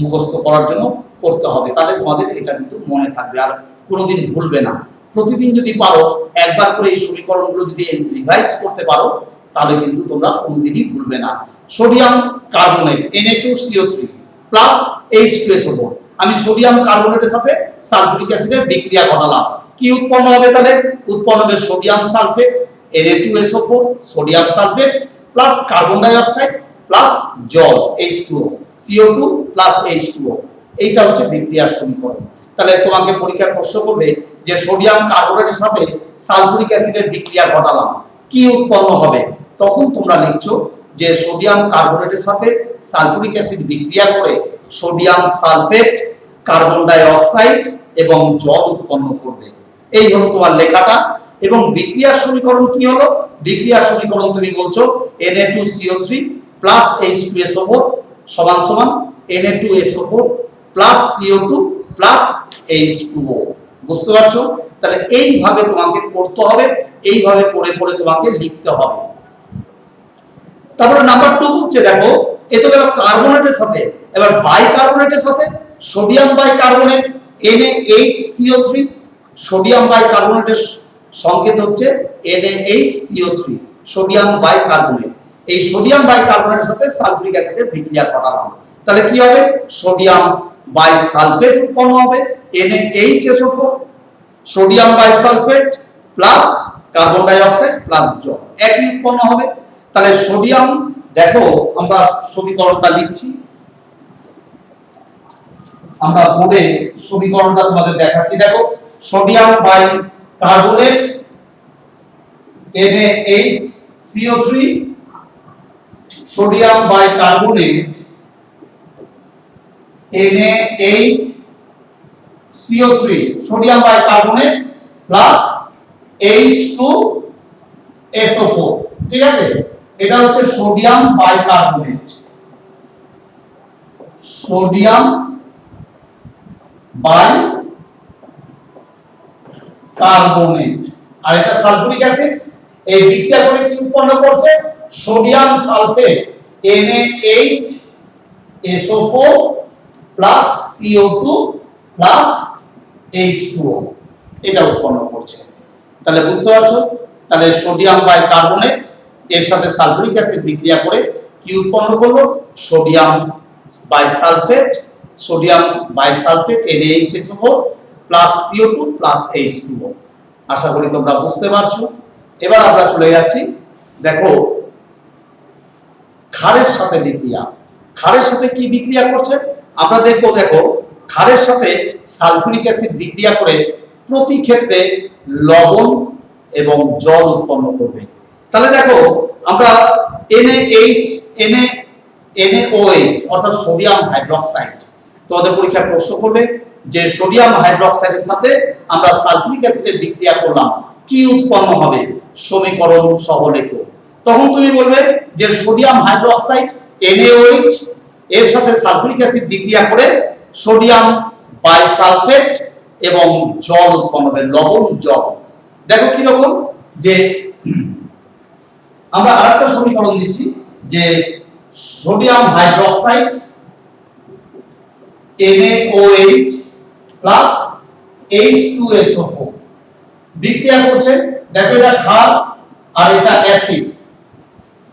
মুখস্থ করার জন্য করতে হবে, তাহলে তোমাদের এটা কিন্তু মনে থাকবে। আর কোনোদিন ভুলবে না। প্রতিদিন যদি পারো একবার করে এই সমীকরণগুলো যদি রিভাইজ করতে পারো তাহলে কিন্তু তোমরা কোনোদিনই ভুলবে না। Sodium carbonate Na2CO3 plus H2SO4, আমি সোডিয়াম কার্বনেটের সাথে সালফিউরিক অ্যাসিডের বিক্রিয়া ঘটালাম, কি উৎপন্ন হবে? তাহলে উৎপন্ন হবে sodium sulphate Na2SO4 sodium sulphate plus carbon dioxide plus জল H2O, CO2 প্লাস H2O। এইটা হচ্ছে বিক্রিয়ার সমীকরণ। তাহলে তোমাকে পরীক্ষায় প্রশ্ন করবে যে সোডিয়াম কার্বনেটের সাথে সালফিউরিক অ্যাসিডের বিক্রিয়া ঘটালাম, কি উৎপন্ন হবে? তখন তোমরা লিখছো যে সোডিয়াম কার্বনেটের সাথে সালফিউরিক অ্যাসিড বিক্রিয়া করে sodium sulphate, carbon die oxide এবং জল উৎপন্ন করবে। এই হলো তোমার লেখাটা। এবং বিক্রিয়ার সমীকরণ কি হলো? বিক্রিয়ার সমীকরণ তুমি বলছো Na2CO3 প্লাস H2SO4 সমান সমান Na2SO4 plus CO2 plus H2O। বুঝতে পারছো? তাহলে এইভাবে তোমাকে পড়তে হবে, এইভাবে পড়ে পড়ে তোমাকে লিখতে হবে। তারপরে নাম্বার 2 বলছে, দেখো এ তো গেল কার্বনেটের সাথে, এবার বাইকার্বনেটের সাথে সোডিয়াম বাইকার্বনেট NaHCO3। সোডিয়াম বাইকার্বনেটের সংকেত হচ্ছে NaHCO3, সোডিয়াম বাইকার্বনেট। এই সোডিয়াম বাইকার্বনেটের সাথে সালফিউরিক অ্যাসিডের বিক্রিয়া ঘটালাম, তাহলে কি হবে? সোডিয়াম বাইসালফেট উৎপন্ন হবে NaHSO4, sodium bisulphate plus carbon dioxide plus জল, একই উৎপন্ন হবে। তাহলে সোডিয়াম, দেখো আমরা সমীকরণটা লিখছি, আমরা বোর্ডে সমীকরণটা তোমাদের দেখাচ্ছি। দেখো sodium bicarbonate NaHCO3, sodium bicarbonate NaHCO3, sodium bicarbonate plus H2SO4। ঠিক আছে, এটা হচ্ছে সোডিয়াম বাইকার্বনেট, সোডিয়াম বাইকার্বনেট, আর এটা সালফিউরিক অ্যাসিড। এই বিক্রিয়া করে কি উৎপন্ন করছে? Sodium sulphate NaHSO4 plus CO2 plus H2O, এটা উৎপন্ন করছে। তাহলে বুঝতে পারছো? তাহলে সোডিয়াম বাইকার্বনেট এর সাথে সালফিউরিক অ্যাসিড বিক্রিয়া করে কি উৎপন্ন করলো? Sodium bisulphate, sodium bisulphate NaHSO4 plus CO2 plus H2O। আশা করি তোমরা বুঝতে পারছো। এবার আমরা চলে যাচ্ছি, দেখো ক্ষারের সাথে বিক্রিয়া। ক্ষারের সাথে কি বিক্রিয়া করছে আমরা দেখবো। দেখো ক্ষারের সাথে সালফিউরিক অ্যাসিড বিক্রিয়া করে প্রতি ক্ষেত্রে লবণ এবং জল উৎপন্ন করবে। তাহলে দেখো আমরা NaOH অর্থাৎ সোডিয়াম হাইড্রোক্সাইড, তোমাদের পরীক্ষায় প্রশ্ন করবে যে সোডিয়াম হাইড্রোক্সাইডের সাথে আমরা সালফিউরিক অ্যাসিডের বিক্রিয়া করলাম, কি উৎপন্ন হবে? সমীকরণ সহ লেখো। তখন তুমি বলবে যে সোডিয়াম হাইড্রোক্সাইড NaOH এর সাথে সালফিউরিক অ্যাসিড বিক্রিয়া করে সোডিয়াম বাইসালফেট এবং জল উৎপন্ন হবে, লবণ জল। দেখো কি রকম, যে আমরা আরেকটা সমীকরণ দিচ্ছি যে sodium hydroxide NaOH plus H2SO4 বিক্রিয়া করছে। দেখো এটা ক্ষার আর এটা অ্যাসিড।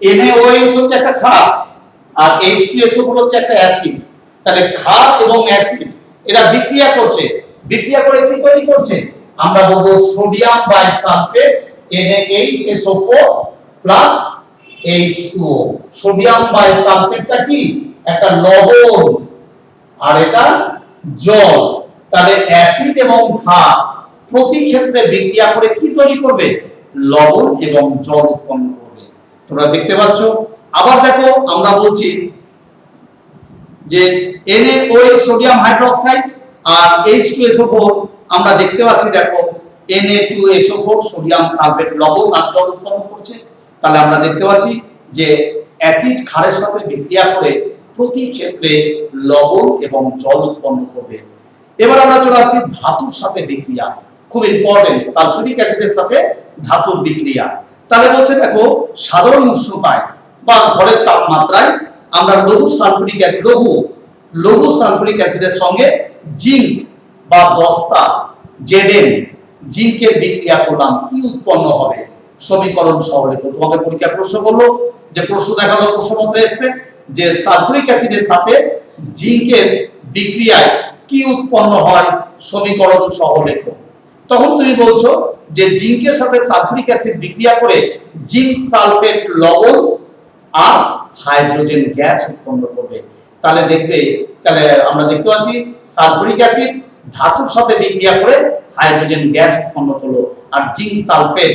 NaOH হচ্ছে একটা ক্ষার আর H2SO4 হচ্ছে একটা অ্যাসিড। তাহলে ক্ষার এবং অ্যাসিড এরা বিক্রিয়া করছে, বিক্রিয়া করে কি তৈরি করছে? আমরা বলবো sodium bisulphate NaHSO4 plus H2O। Sodium বাইসালফেটটা কি? একটা লবণ আর এটা জল। তাহলে অ্যাসিড এবং ক্ষার প্রতি ক্ষেত্রে বিক্রিয়া করে কি তৈরি করবে? লবণ এবং জল উৎপন্ন করবে। তোমরা দেখতে পাচ্ছ। আবার দেখো আমরা বলছি যে NaOH সোডিয়াম হাইড্রোক্সাইড আর H2SO4 আমরা দেখতে পাচ্ছি, দেখো Na2SO4 সোডিয়াম সালফেট লবণ আর জল উৎপন্ন করছে। তাহলে আমরা দেখতে পাচ্ছি যে অ্যাসিড ক্ষারের সাথে বিক্রিয়া করে প্রতি ক্ষেত্রে লবণ এবং জল উৎপন্ন করবে। এবার আমরা চলে আসি ধাতুর সাথে বিক্রিয়া, খুব ইম্পর্টেন্ট, সালফিউরিক অ্যাসিডের সাথে ধাতুর বিক্রিয়া। তাহলে বলছে দেখো সাধারণ উষ্ণতায় বা ঘরের তাপমাত্রায় আমরা লঘু সালফিউরিক অ্যাসিডের সঙ্গে জিঙ্ক বা দস্তা জেডেন জিঙ্কের বিক্রিয়া করলাম কি উৎপন্ন হবে সমীকরণ সহ লেখো। তোমাকে পরীক্ষা প্রশ্ন করলো, যে প্রশ্ন দেখালো, প্রশ্নপত্রে এসেছে যে সালফিউরিক অ্যাসিডের সাথে জিঙ্কের বিক্রিয়ায় কি উৎপন্ন হয় সমীকরণ সহ লেখো। তখন তুমি বলছো যে জিঙ্কের সাথে সালফিউরিক অ্যাসিড বিক্রিয়া করে জিঙ্ক সালফেট লবণ আর হাইড্রোজেন গ্যাস উৎপন্ন করবে। তাহলে আমরা দেখতে পাচ্ছি সালফিউরিক অ্যাসিড ধাতুর সাথে বিক্রিয়া করে হাইড্রোজেন গ্যাস উৎপন্ন করলো আর জিঙ্ক সালফেট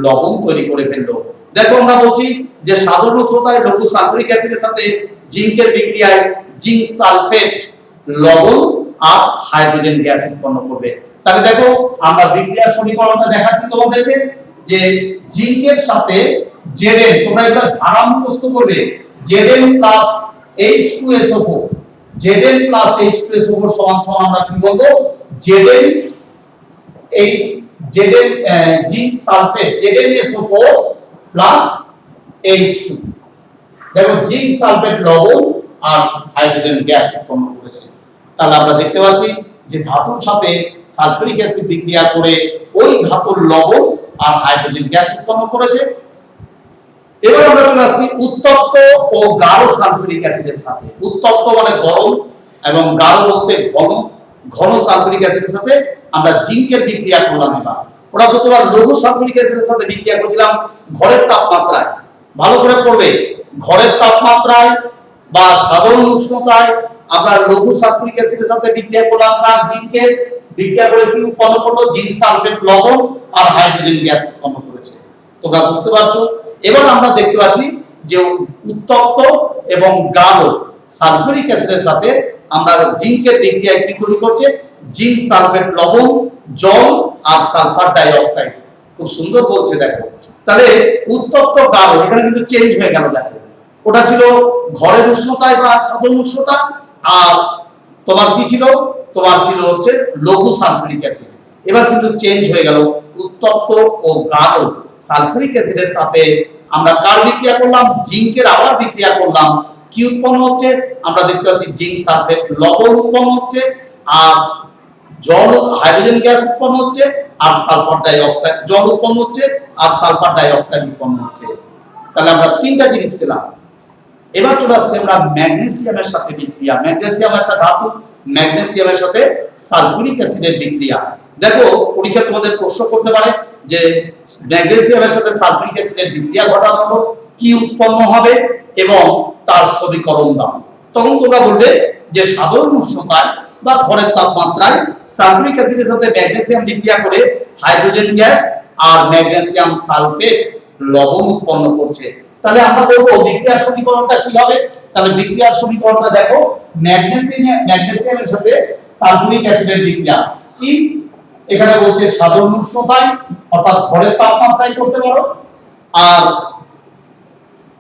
লবণ তৈরি করে ফেললো। দেখো আমরা বলছি যে সাধারণ উষ্ণতায় লঘু সালফিউরিক অ্যাসিডের সাথে জিঙ্কের বিক্রিয়ায় জিঙ্ক সালফেট লবণ আর হাইড্রোজেন গ্যাস উৎপন্ন করবে। তাহলে দেখো আমরা বিক্রিয়ার সমীকরণটা দেখাচ্ছি তোমাদেরকে, যে জিঙ্কের সাথে Zn, তোমরা এটা ঝাড়া মুখস্থ করবে, Zn plus H2SO4, Zn plus H2SO4 সমান সমান আমরা কি বলবো, Zn এই Zn zinc sulphate ZnSO4 plus H2। দেখো জিঙ্ক সালফেট লবণ আর হাইড্রোজেন গ্যাস উৎপন্ন করেছে। তাহলে আমরা দেখতে পাচ্ছি যে ধাতুর সাথে সালফিউরিক অ্যাসিড বিক্রিয়া করে ওই ধাতুর লবণ আর হাইড্রোজেন গ্যাস উৎপন্ন করেছে। এবার আমরা চলে আসছি উত্তপ্ত ও গাঢ় সালফিউরিক অ্যাসিডের সাথে। উত্তপ্ত মানে গরম এবং গাঢ় বলতে ঘন, ঘন সালফিউরিক অ্যাসিডের সাথে আমরা জিঙ্কের বিক্রিয়া করলাম। এবার ওরা প্রথমবার লঘু সালফিউরিক অ্যাসিডের সাথে বিক্রিয়া করেছিলাম ঘরের তাপমাত্রায়। ভালো করে পড়বে, ঘরের তাপমাত্রায় বা সাধারণ উষ্ণতায় আমরা লঘু সালফিউরিক অ্যাসিডের সাথে বিক্রিয়া করলাম না জিঙ্কের, বিক্রিয়া করে কি উৎপন্ন করলো, জিঙ্ক সালফেট লবণ আর হাইড্রোজেন গ্যাস উৎপন্ন করেছে। তোমরা বুঝতে পারছো? এবার আমরা দেখতে পাচ্ছি যে উত্তপ্ত এবং গাঢ় সালফিউরিক অ্যাসিডের সাথে আমরা জিঙ্কের বিক্রিয়ায় কি তৈরি করছে, জিঙ্ক সালফেট লবণ, জল আর সালফার ডাই অক্সাইড। খুব সুন্দর বলছে দেখো। তাহলে উত্তপ্ত গাঢ় এখানে কিন্তু চেঞ্জ হয়ে গেল। দেখো ওটা ছিল ঘরের উষ্ণতায় বা সাধারণ উষ্ণতা, আর তোমার কি ছিল, তোমার ছিল হচ্ছে লঘু সালফিউরিক অ্যাসিড। এবার কিন্তু চেঞ্জ হয়ে গেল, উত্তপ্ত ও গাঢ় সালফিউরিক অ্যাসিডের সাথে আমরা কার বিক্রিয়া করলাম, জিঙ্কের আবার বিক্রিয়া করলাম। কি উৎপন্ন হচ্ছে, আমরা দেখতে পাচ্ছি জিঙ্ক সালফেট লবণ উৎপন্ন হচ্ছে আর জল, হাইড্রোজেন গ্যাস উৎপন্ন হচ্ছে আর সালফার ডাই অক্সাইড, জল উৎপন্ন হচ্ছে আর সালফার ডাই অক্সাইড উৎপন্ন হচ্ছে। তাহলে আমরা তিনটা জিনিস পেলাম। এবার চলে আসছে আমরা ম্যাগনেসিয়ামের সাথে বিক্রিয়া। ম্যাগনেসিয়াম একটা ধাতু, ম্যাগনেসিয়ামের সাথে সালফিউরিক অ্যাসিডের বিক্রিয়া। দেখো পরীক্ষা তোমাদের প্রশ্ন করতে পারে যে ম্যাগনেসিয়ামের সাথে সালফিউরিক অ্যাসিডের বিক্রিয়া ঘটানো হলো কি উৎপন্ন হবে এবং তার সমীকরণ দাও। তখন তোমরা বলবে যে সাধারণ উষ্ণতায় বা ঘরের তাপমাত্রায় সালফিউরিক অ্যাসিডের সাথে ম্যাগনেসিয়াম বিক্রিয়া করে হাইড্রোজেন গ্যাস আর ম্যাগনেসিয়াম সালফেট লবণ উৎপন্ন করছে। তাহলে আমরা বলবো বিক্রিয়ার সমীকরণটা কি হবে। তাহলে বিক্রিয়ার সমীকরণটা দেখো, ম্যাগনেসিয়ামের সাথে সালফিউরিক অ্যাসিডের বিক্রিয়া কি, এখানে বলছে সাধারণ উষ্ণতায় অর্থাৎ ঘরের তাপমাত্রায় করতে পারো, আর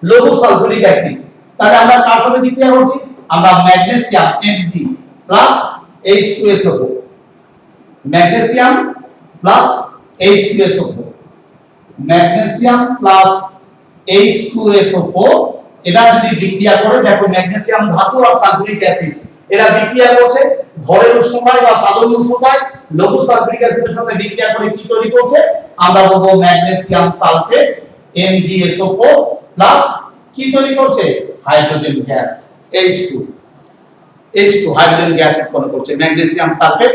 লঘু সালফিউরিক অ্যাসিড। তাহলে আমরা কার সাথে বিক্রিয়া করছি, আমরা magnesium Mg plus H2SO4, magnesium plus H2SO4, magnesium plus H2SO4 এটা যদি বিক্রিয়া করে, দেখো ম্যাগনেসিয়াম ধাতু আর সালফিউরিক অ্যাসিড এরা বিক্রিয়া করছে ঘরের উষ্ণতায় বা সাধারণ উষ্ণতায় লঘু সালফিউরিক অ্যাসিডের সাথে বিক্রিয়া করে কি তৈরি করছে, আমরা বলবো ম্যাগনেসিয়াম সালফেট MgSO4 প্লাস কি তৈরি করছে, hydrogen gas H2 hydrogen gas উৎপন্ন করছে, ম্যাগনেসিয়াম সালফেট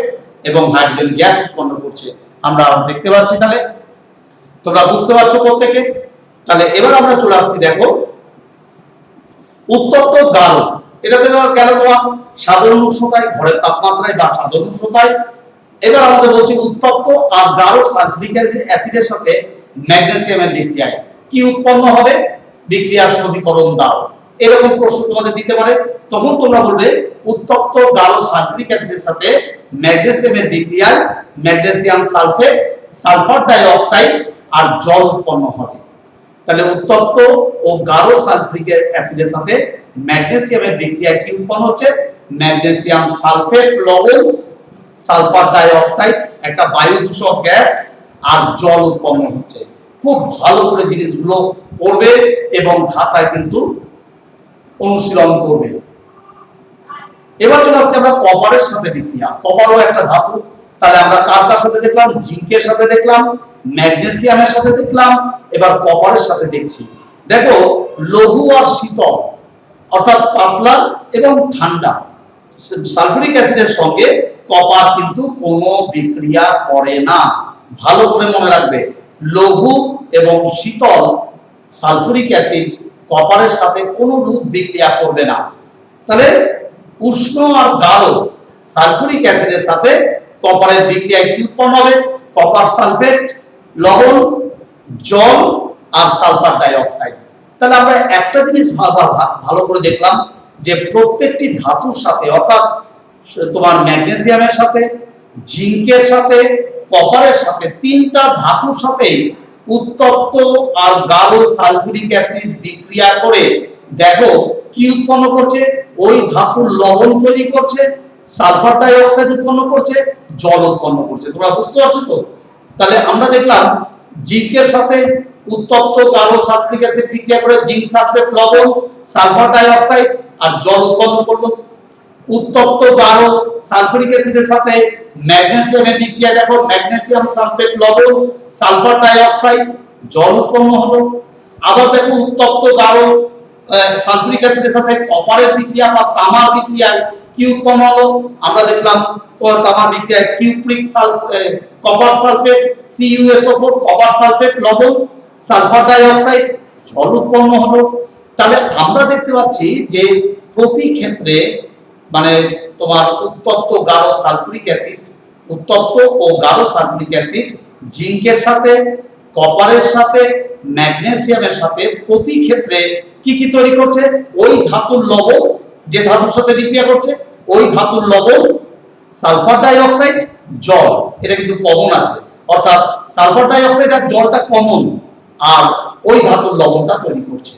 এবং হাইড্রোজেন গ্যাস উৎপন্ন করছে। আমরা দেখতে পাচ্ছি। তাহলে তোমরা বুঝতে পারছো প্রত্যেকে। তাহলে এবার আমরা চলে আসছি, দেখো উত্তপ্ত গাঢ়, এটা গেল তোমার সাধারণ উষ্ণতায় ঘরের তাপমাত্রায় বা সাধারণ উষ্ণতায়। এবার আমাদের বলছি উত্তপ্ত আর গাঢ় সালফিউরিক অ্যাসিডের সাথে ম্যাগনেসিয়ামের বিক্রিয়ায় কি উৎপন্ন হবে, বিক্রিয়ার সমীকরণ দাও। এরকম প্রশ্ন তোমাদের দিতে পারে। তখন তোমরা বলবে উত্তপ্ত গাঢ় সালফিউরিক অ্যাসিডের সাথে ম্যাগনেসিয়ামের বিক্রিয়ায় magnesium sulphate, sulphur die oxide আর জল উৎপন্ন হবে। তাহলে উত্তপ্ত ও গাঢ় সালফিউরিক অ্যাসিডের সাথে ম্যাগনেসিয়ামের বিক্রিয়া কি উৎপন্ন হচ্ছে, ম্যাগনেসিয়াম সালফেট লবণ, সালফার ডাই অক্সাইড একটা বায়ু দূষক গ্যাস আর জল উৎপন্ন হচ্ছে। খুব ভালো করে জিনিসগুলো পড়বে এবং খাতায় কিন্তু অনুশীলন করবে। এবার চলে আসছে আমরা কপারের সাথে বিক্রিয়া। কপারও একটা ধাতু, তাহলে আমরা কার কার সাথে দেখলাম? জিঙ্কের সাথে দেখলাম, ম্যাগনেসিয়ামের সাথে দেখলাম, এবার কপারের সাথে দেখছি। দেখো লঘু আর শীতল অর্থাৎ পাতলা এবং ঠান্ডা সালফিউরিক অ্যাসিডের সঙ্গে কপার কিন্তু কোনো বিক্রিয়া করে না। ভালো করে মনে রাখবে, লঘু এবং শীতল সালফিউরিক অ্যাসিড কপারের সাথে কোনো রূপ বিক্রিয়া করবে না। তাহলে উষ্ণ আর গাঢ় সালফিউরিক অ্যাসিডের সাথে কপারের বিক্রিয়ায় কি উৎপন্ন হবে? কপার সালফেট, লবণ, জল আর সালফার ডাই অক্সাইড। তাহলে আমরা একটা জিনিস ভালো করে দেখলাম যে প্রত্যেকটি ধাতুর সাথে অর্থাৎ তোমার ম্যাগনেসিয়ামের সাথে, জিঙ্কের সাথে, কপারের সাথে, তিনটা ধাতুর সাথে উত্তপ্ত আর গাঢ় সালফিউরিক অ্যাসিড বিক্রিয়া করে দেখো কি উৎপন্ন করছে? ওই ধাতুর লবণ তৈরি করছে, সালফার ডাই অক্সাইড উৎপন্ন করছে, জল উৎপন্ন করছে। তোমরা বুঝতে পারছো তো? তাহলে আমরা দেখলাম জিঙ্কের সাথে উত্তপ্ত গাঢ় সালফিউরিক অ্যাসিড বিক্রিয়া করে জিঙ্ক সালফেট, লবণ, সালফার ডাই অক্সাইড আর জল উৎপন্ন করলো। উত্তপ্ত গাঢ় সালফিউরিক অ্যাসিডের সাথে ম্যাগনেসিয়ামের বিক্রিয়া দেখো, ম্যাগনেসিয়াম সালফেট, লবণ, সালফার ডাই অক্সাইড, জল উৎপন্ন হলো। আবার দেখো উত্তপ্ত গাঢ় সালফিউরিক অ্যাসিডের সাথে কপারের বিক্রিয়া বা তামার বিক্রিয়ায় কি উৎপন্ন হলো? আমরা দেখলাম তামার বিক্রিয়ায় cupric copper sulphate, CuSO4, copper sulphate, লবণ, সালফার ডাই অক্সাইড, জল উৎপন্ন হলো। তাহলে আমরা দেখতে পাচ্ছি যে প্রতি ক্ষেত্রে মানে তোমার উত্তপ্ত গাঢ় সালফিউরিক অ্যাসিড, উত্তপ্ত ও গাঢ় সালফিউরিক অ্যাসিড জিঙ্কের সাথে, কপারের সাথে, ম্যাগনেসিয়ামের সাথে প্রতি ক্ষেত্রে কি কি তৈরি করছে? ওই ধাতুর লবণ, যে ধাতুর সাথে বিক্রিয়া করছে ওই ধাতুর লবণ, সালফার ডাই অক্সাইড, জল। এটা কিন্তু কমন আছে, অর্থাৎ সালফার ডাই অক্সাইড আর জলটা কমন, আর ওই ধাতুর লবণটা তৈরি করছে।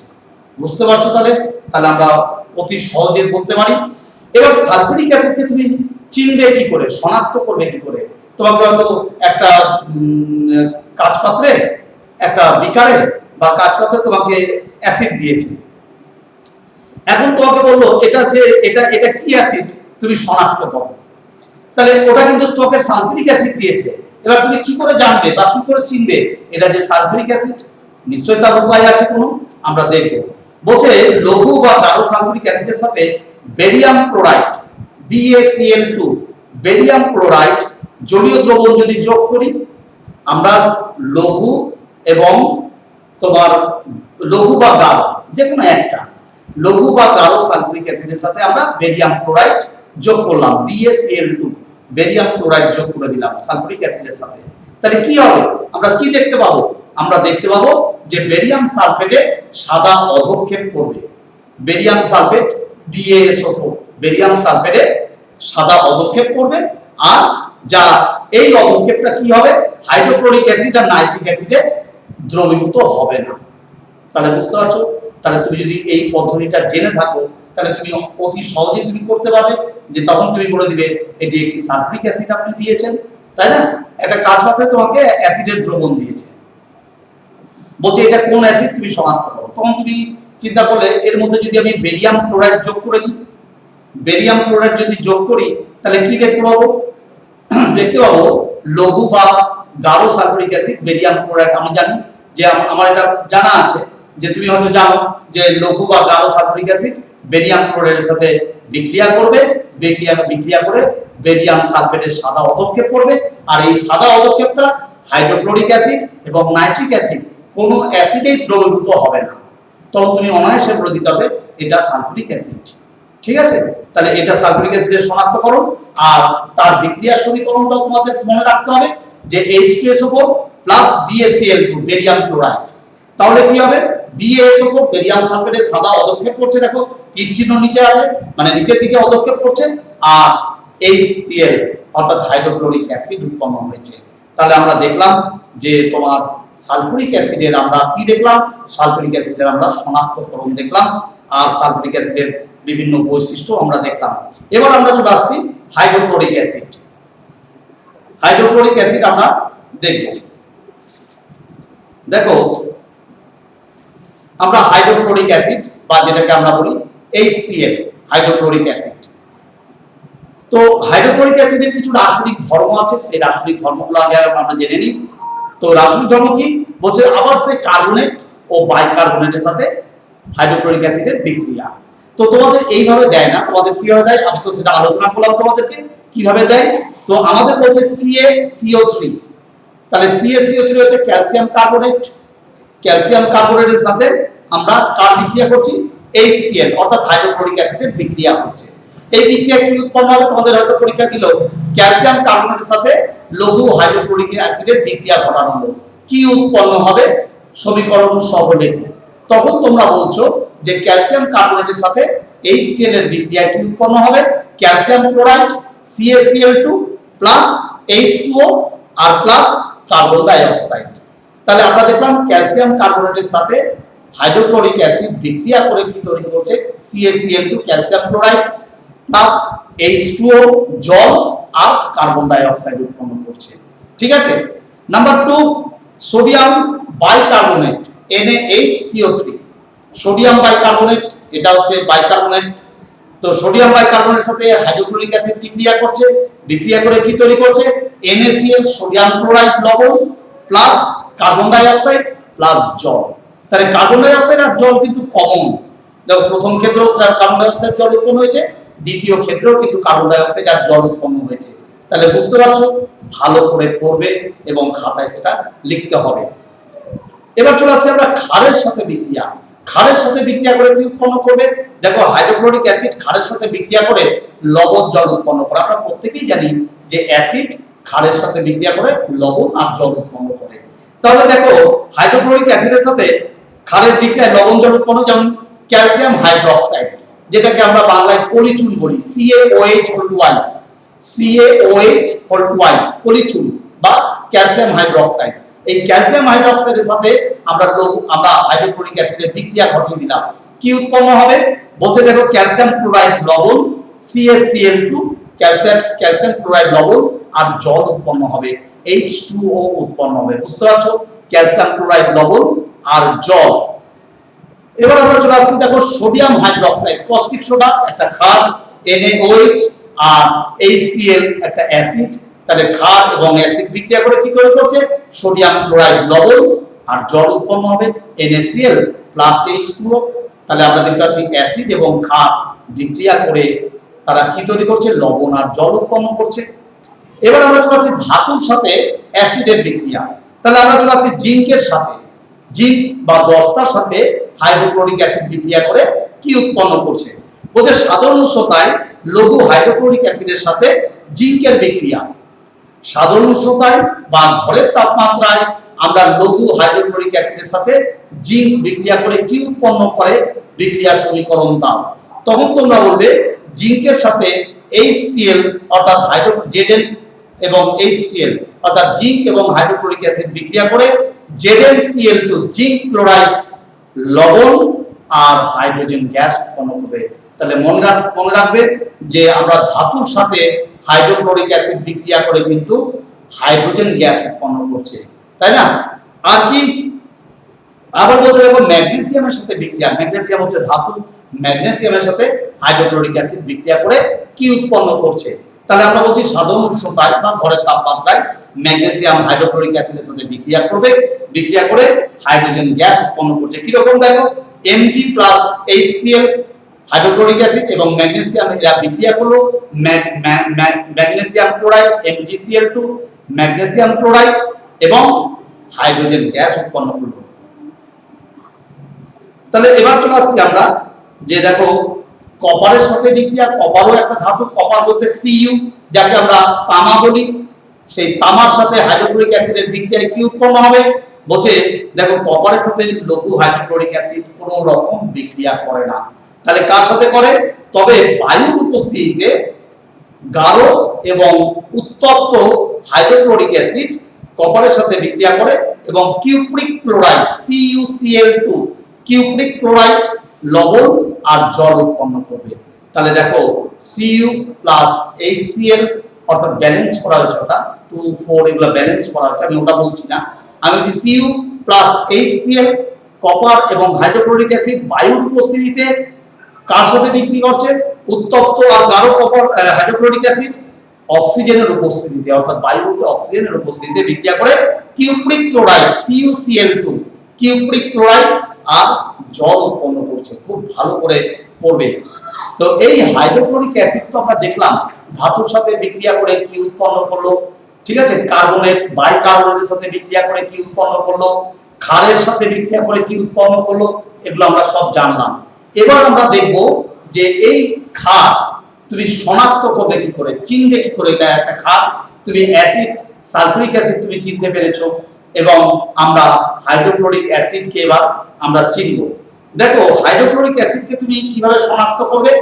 বুঝতে পারছো? তাহলে তাহলে আমরা অতি সহজে বলতে পারি। এবার সালফিউরিক অ্যাসিডকে তুমি চিনবে কি করে, শনাক্ত করবে কি করে? তোমাকে হয়তো একটা কাঁচ পাত্রে, একটা বিকারে বা কাঁচ পাত্রে তোমাকে অ্যাসিড দিয়েছে। এখন তোমাকে বললো এটা যে এটা এটা কি অ্যাসিড, তুমি শনাক্ত করো। তাহলে ওটা কিন্তু তোমাকে সালফিউরিক অ্যাসিড দিয়েছে। এবার তুমি কি করে জানবে বা কি করে চিনবে এটা যে সালফিউরিক অ্যাসিড? নিশ্চয়ই তার উপায় আছে কোনো, আমরা দেখব। বলছে লঘু বা গাঢ় সালফিউরিক অ্যাসিডের সাথে barium chloride BaCl2 barium chloride জলীয় দ্রবণ যদি যোগ করি, আমরা লঘু এবং তোমার লঘু বা গাঢ় যে কোনো একটা লঘু বা গাঢ় সালফিউরিক অ্যাসিডের সাথে আমরা বেরিয়াম ক্লোরাইড যোগ করলাম, BaCl2 বেরিয়াম ক্লোরাইড যোগ করে দিলাম সালফিউরিক অ্যাসিডের সাথে। তাহলে কি হবে? আমরা কি দেখতে পাবো? আমরা দেখতে পাবো যে বেরিয়াম সালফেটে সাদা অধক্ষেপ করবে। বেরিয়াম সালফেট BaSO4 বেরিয়াম সালফেটে সাদা অধক্ষেপ করবে, আর যা এই অধক্ষেপটা কি হবে? হাইড্রোক্লোরিক অ্যাসিড আর নাইট্রিক অ্যাসিডে দ্রবীভূত হবে না। তাহলে বুঝতে পারছো? তাহলে তুমি যদি এই পদ্ধতিটা জেনে থাকো তাহলে তুমি অতি সহজেই তুমি করতে পারবে, যে তখন তুমি বলে দিবে এটি একটি সালফিউরিক অ্যাসিড আপনি দিয়েছেন, তাই না? একটা কাঁচ পাত্রে তোমাকে অ্যাসিডের দ্রবণ দিয়েছে, বলছে এটা কোন অ্যাসিড তুমি শনাক্ত করো। তখন তুমি চিন্তা করলে এর মধ্যে যদি আমি বেরিয়াম ক্লোরাইড যোগ করে দিই, বেরিয়াম ক্লোরাইড যদি যোগ করি তাহলে কি দেখতে পাবো? দেখতে পাবো লঘু বা গাঢ় সালফিউরিক অ্যাসিড বেরিয়াম ক্লোরাইড। আমি জানি যে আমার এটা জানা আছে যে তুমি হয়তো জানো যে লঘু বা গাঢ় সালফিউরিক অ্যাসিড বেরিয়াম ক্লোরাইডের সাথে বিক্রিয়া করবে, বিক্রিয়া করে বেরিয়াম সালফেটের সাদা অধক্ষেপ করবে, আর এই সাদা অধক্ষেপটা হাইড্রোক্লোরিক অ্যাসিড এবং নাইট্রিক অ্যাসিড কোনো অ্যাসিডেই দ্রবীভূত হবে না। তখন তুমি অনায়াসে বলে দিতে হবে এটা সালফিউরিক অ্যাসিড। ঠিক আছে? তাহলে এটা সালফিউরিক অ্যাসিডের শনাক্তকরণ, আর তার বিক্রিয়ার সমীকরণটাও তোমাদের মনে রাখতে হবে যে H2SO4 BaCl2 বেরিয়াম ক্লোরাইড। তাহলে কি হবে? BaSO4 বেরিয়াম সালফেটের সাদা অধক্ষেপ করছে, দেখো তীর চিহ্ন নিচে আছে, মানে নিচের দিকে অধক্ষেপ করছে, আর HCl অর্থাৎ হাইড্রোক্লোরিক অ্যাসিড উৎপন্ন হয়েছে। তাহলে আমরা দেখলাম যে তোমার সালফিউরিক অ্যাসিডের আমরা কি দেখলাম? সালফিউরিক অ্যাসিডের আমরা শনাক্তকরণ দেখলাম, আর সালফিউরিক অ্যাসিডের বিভিন্ন বৈশিষ্ট্য আমরা দেখলাম। এবার আমরা চলে আসছি হাইড্রোক্লোরিক অ্যাসিড। হাইড্রোক্লোরিক অ্যাসিড আমরা দেখব। দেখো আমরা হাইড্রোক্লোরিক অ্যাসিড বা যেটাকে আমরা বলি HCl হাইড্রোক্লোরিক অ্যাসিড। তো হাইড্রোক্লোরিক অ্যাসিডের কিছু রাসায়নিক ধর্ম আছে, সেই রাসায়নিক ধর্মগুলো আগে আমরা জেনে নিই। তো রাসায়নিক ধর্ম কি বলছে, আবার সেই কার্বনেট ও বাইকার্বনেটের সাথে হাইড্রোক্লোরিক অ্যাসিডের বিক্রিয়া। তো তোমাদের এইভাবে দেয় না, তোমাদের কিভাবে দেয় আমি তো সেটা আলোচনা করলাম তোমাদেরকে কিভাবে দেয়। তো আমাদের বলছে CaCO3, তাহলে CaCO3 হচ্ছে ক্যালসিয়াম কার্বনেট, ক্যালসিয়াম কার্বনেটের সাথে আমরা কার বিক্রিয়া করছি, HCl অর্থাৎ হাইড্রোক্লোরিক অ্যাসিডের বিক্রিয়া হচ্ছে। এই বিক্রিয়া কি উৎপন্ন হবে, তোমাদের হয়তো পরীক্ষা দিল ক্যালসিয়াম কার্বনেটের সাথে লঘু হাইড্রোক্লোরিক অ্যাসিডের বিক্রিয়া ঘটানো হলো, কি উৎপন্ন হবে সমীকরণ সহ লেখো। তখন তোমরা বলছো যে ক্যালসিয়াম কার্বনেটের সাথে HCl এর বিক্রিয়া কি উৎপন্ন হবে, calcium chloride CaCl2 plus H2O আর প্লাস কার্বন ডাই অক্সাইড। তাহলে আমরা দেখলাম ক্যালসিয়াম কার্বনেটের সাথে হাইড্রোক্লোরিক অ্যাসিড বিক্রিয়া করে কি তৈরি করছে, CaCl2 calcium chloride plus H2O জল আর কার্বন ডাই অক্সাইড উৎপন্ন করছে। ঠিক আছে। Number 2 sodium bicarbonate NaHCO3, sodium bicarbonate এটা হচ্ছে বাইকার্বনেট। তো সোডিয়াম বাইকার্বনেটের সাথে হাইড্রোক্লোরিক অ্যাসিড বিক্রিয়া করছে, বিক্রিয়া করে কি তৈরি করছে, NaCl সোডিয়াম ক্লোরাইড লবণ plus carbon dioxide plus জল। তাহলে কার্বন ডাই অক্সাইড আর জল কিন্তু কমন, দেখো প্রথম ক্ষেত্রেও কার্বন ডাই অক্সাইড জল উৎপন্ন হয়েছে, দ্বিতীয় ক্ষেত্রেও কিন্তু কার্বন ডাই অক্সাইড আর জল উৎপন্ন হয়েছে। তাহলে বুঝতে পারছো, ভালো করে পড়বে এবং খাতায় সেটা লিখতে হবে। এবার চলে আসছে আমরা ক্ষারের সাথে বিক্রিয়া। ক্ষারের সাথে বিক্রিয়া করে কি উৎপন্ন করবে, দেখো হাইড্রোক্লোরিক অ্যাসিড ক্ষারের সাথে বিক্রিয়া করে লবণ জল উৎপন্ন করে। আমরা প্রত্যেকেই জানি যে অ্যাসিড ক্ষারের সাথে বিক্রিয়া করে লবণ আর জল উৎপন্ন করে। তাহলে দেখো হাইড্রোক্লোরিক অ্যাসিডের সাথে ক্ষারের বিক্রিয়ায় লবণ জল উৎপন্ন, যেমন ক্যালসিয়াম হাইড্রোক্সাইড যেটাকে আমরা বাংলায় পলিচুন বলি, CaOH পলিচুন বা ক্যালসিয়াম হাইড্রোক্সাইড। এই ক্যালসিয়াম হাইড্রোক্সাইডের সাথে আমরা হাইড্রোক্লোরিক অ্যাসিডের বিক্রিয়া ঘটিয়ে দিলাম, কি উৎপন্ন হবে বলছে, দেখো ক্যালসিয়াম ক্লোরাইড লবণ CaCl2 ক্যালসিয়াম ক্লোরাইড লবণ আর জল উৎপন্ন হবে, H2O উৎপন্ন হবে। বুঝতে পারছো, ক্যালসিয়াম ক্লোরাইড লবণ আর জল। এবার আমরা চলে আসছি, দেখো সোডিয়াম হাইড্রোক্সাইড কস্টিক সোডা একটা ক্ষার, NaOH আর HCl একটা অ্যাসিড। তাহলে ক্ষার এবং অ্যাসিড বিক্রিয়া করে কি তৈরি করছে, সোডিয়াম ক্লোরাইড লবণ আর জল উৎপন্ন হবে, NaCl প্লাস H2O। তাহলে আমরা দেখতে পাচ্ছি অ্যাসিড এবং ক্ষার বিক্রিয়া করে তারা কি তৈরি করছে, লবণ আর জল উৎপন্ন করছে। এবার আমরা চলে আসছি ধাতুর সাথে অ্যাসিডের বিক্রিয়া। তাহলে আমরা চলে আসছি জিঙ্কের সাথে, জিঙ্ক বা দস্তার সাথে হাইড্রোক্লোরিক অ্যাসিড বিক্রিয়া করে কি উৎপন্ন করছে, বলছে সাধারণ উষ্ণতায় লঘু হাইড্রোক্লোরিক অ্যাসিডের সাথে জিঙ্কের বিক্রিয়া। সাধারণ উষ্ণতায় বা ঘরের তাপমাত্রায় আমরা লঘু হাইড্রোক্লোরিক অ্যাসিডের সাথে জিঙ্ক বিক্রিয়া করে কি উৎপন্ন করে, বিক্রিয়া সমীকরণ দাও। তখন তোমরা বলবে জিঙ্কের সাথে HCl অর্থাৎ Zn এবং HCl অর্থাৎ জিঙ্ক এবং হাইড্রোক্লোরিক অ্যাসিড বিক্রিয়া করে ZnCl2 জিঙ্ক ক্লোরাইড লবণ আর হাইড্রোজেন গ্যাস উৎপন্ন করবে। তাহলে মনে রাখবে যে আমরা ধাতুর সাথে হাইড্রোক্লোরিক অ্যাসিড বিক্রিয়া করে কিন্তু হাইড্রোজেন গ্যাস উৎপন্ন করছে, তাই না। আর কি আবার বলছে, দেখো ম্যাগনেসিয়ামের সাথে বিক্রিয়া, ম্যাগনেসিয়াম হচ্ছে ধাতু, ম্যাগনেসিয়ামের সাথে হাইড্রোক্লোরিক অ্যাসিড বিক্রিয়া করে কি উৎপন্ন করছে। তাহলে আমরা বলছি সাধারণ উষ্ণতায় বা ঘরের তাপমাত্রায় ম্যাগনেসিয়াম হাইড্রোক্লোরিক অ্যাসিডের সাথে বিক্রিয়া করবে, বিক্রিয়া করে হাইড্রোজেন গ্যাস উৎপন্ন করছে। কি রকম দেখো, Mg plus HCl hydrochloric acid এবং ম্যাগনেসিয়াম এরা বিক্রিয়া করলো, magnesium chloride MgCl2 magnesium chloride এবং হাইড্রোজেন গ্যাস উৎপন্ন করলো। তাহলে এবার চলে আসছি আমরা যে দেখো কপারের সাথে বিক্রিয়া, কপারও একটা ধাতু, কপার বলতে Cu যাকে আমরা তামা বলি, সেই তামার সাথে হাইড্রোক্লোরিক অ্যাসিডের বিক্রিয়ায় কি উৎপন্ন হবে, বলছে দেখো কপারের সাথে লঘু হাইড্রোক্লোরিক অ্যাসিড কোনো রকম বিক্রিয়া করে না। তাহলে কার সাথে করে, তবে বায়ুর উপস্থিতিতে গাঢ় এবং উত্তপ্ত হাইড্রোক্লোরিক অ্যাসিড কপারের সাথে বিক্রিয়া করে এবং cupric chloride CuCl2 cupric chloride লবণ আর জল উৎপন্ন করবে। তাহলে দেখো Cu প্লাস HCl অর্থাৎ ব্যালেন্স করা হয়েছে, ওটা 2 4 এগুলো ব্যালেন্স করা হয়েছে, আমি ওটা বলছি না, আমি বলছি Cu প্লাস HCl কপার এবং হাইড্রোক্লোরিক অ্যাসিড বায়ুর উপস্থিতিতে কার সাথে বিক্রি করছে, উত্তপ্ত আর গাঢ় কপার হাইড্রোক্লোরিক অ্যাসিড অক্সিজেনের উপস্থিতিতে অর্থাৎ বায়ুতে অক্সিজেনের উপস্থিতিতে বিক্রিয়া করে cupric chloride CuCl2 cupric chloride আর জল উৎপন্ন করছে। খুব ভালো করে পড়বে। তো এই হাইড্রোক্লোরিক অ্যাসিড তো আমরা দেখলাম ধাতুর সাথে বিক্রিয়া করে কি উৎপন্ন করলো, ঠিক আছে, কার্বনেট বাইকার্বনেটের সাথে বিক্রিয়া করে কি উৎপন্ন করলো, ক্ষারের সাথে বিক্রিয়া করে কি উৎপন্ন করলো, এগুলো আমরা সব জানলাম। এবার আমরা দেখব যে এই ক্ষার তুমি শনাক্ত করবে কি করে, চিনবে কি করে এটা একটা ক্ষার। তুমি অ্যাসিড সালফিউরিক অ্যাসিড তুমি চিনতে পেরেছো এবং আমরা হাইড্রোক্লোরিক অ্যাসিডকে এবার আমরা চিনব। দেখো হাইড্রোক্লোরিক অ্যাসিডকে তুমি কিভাবে শনাক্ত করবে।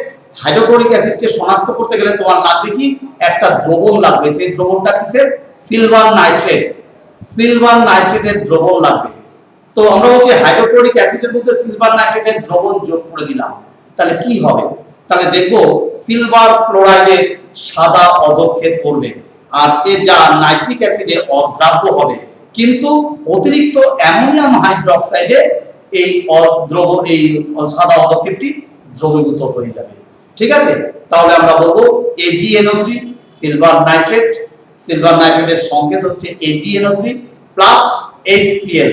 হাইড্রোক্লোরিক অ্যাসিডকে শনাক্ত করতে গেলে তোমার লাগবে কি, একটা দ্রবণ লাগবে। সেই দ্রবণটা কিসের? Silver nitrate. সিলভার নাইট্রেটের দ্রবণ লাগবে। তো আমরা বলছি হাইড্রোক্লোরিক অ্যাসিডের মধ্যে সিলভার নাইট্রেটের দ্রবণ যোগ করে দিলাম, তাহলে কি হবে? তাহলে দেখো সিলভার ক্লোরাইডের সাদা অধক্ষেপ পড়বে আর এ যা নাইট্রিক অ্যাসিডে অদ্রাব্য হবে, কিন্তু অতিরিক্ত অ্যামোনিয়াম হাইড্রোক্সাইডে এই সাদা অধক্ষেপটি দ্রবীভূত হয়ে যাবে। ঠিক আছে, তাহলে আমরা বলবো AgNO3 সিলভার নাইট্রেট। সিলভার নাইট্রেটের সংকেত হচ্ছে AgNO3 প্লাস HCl।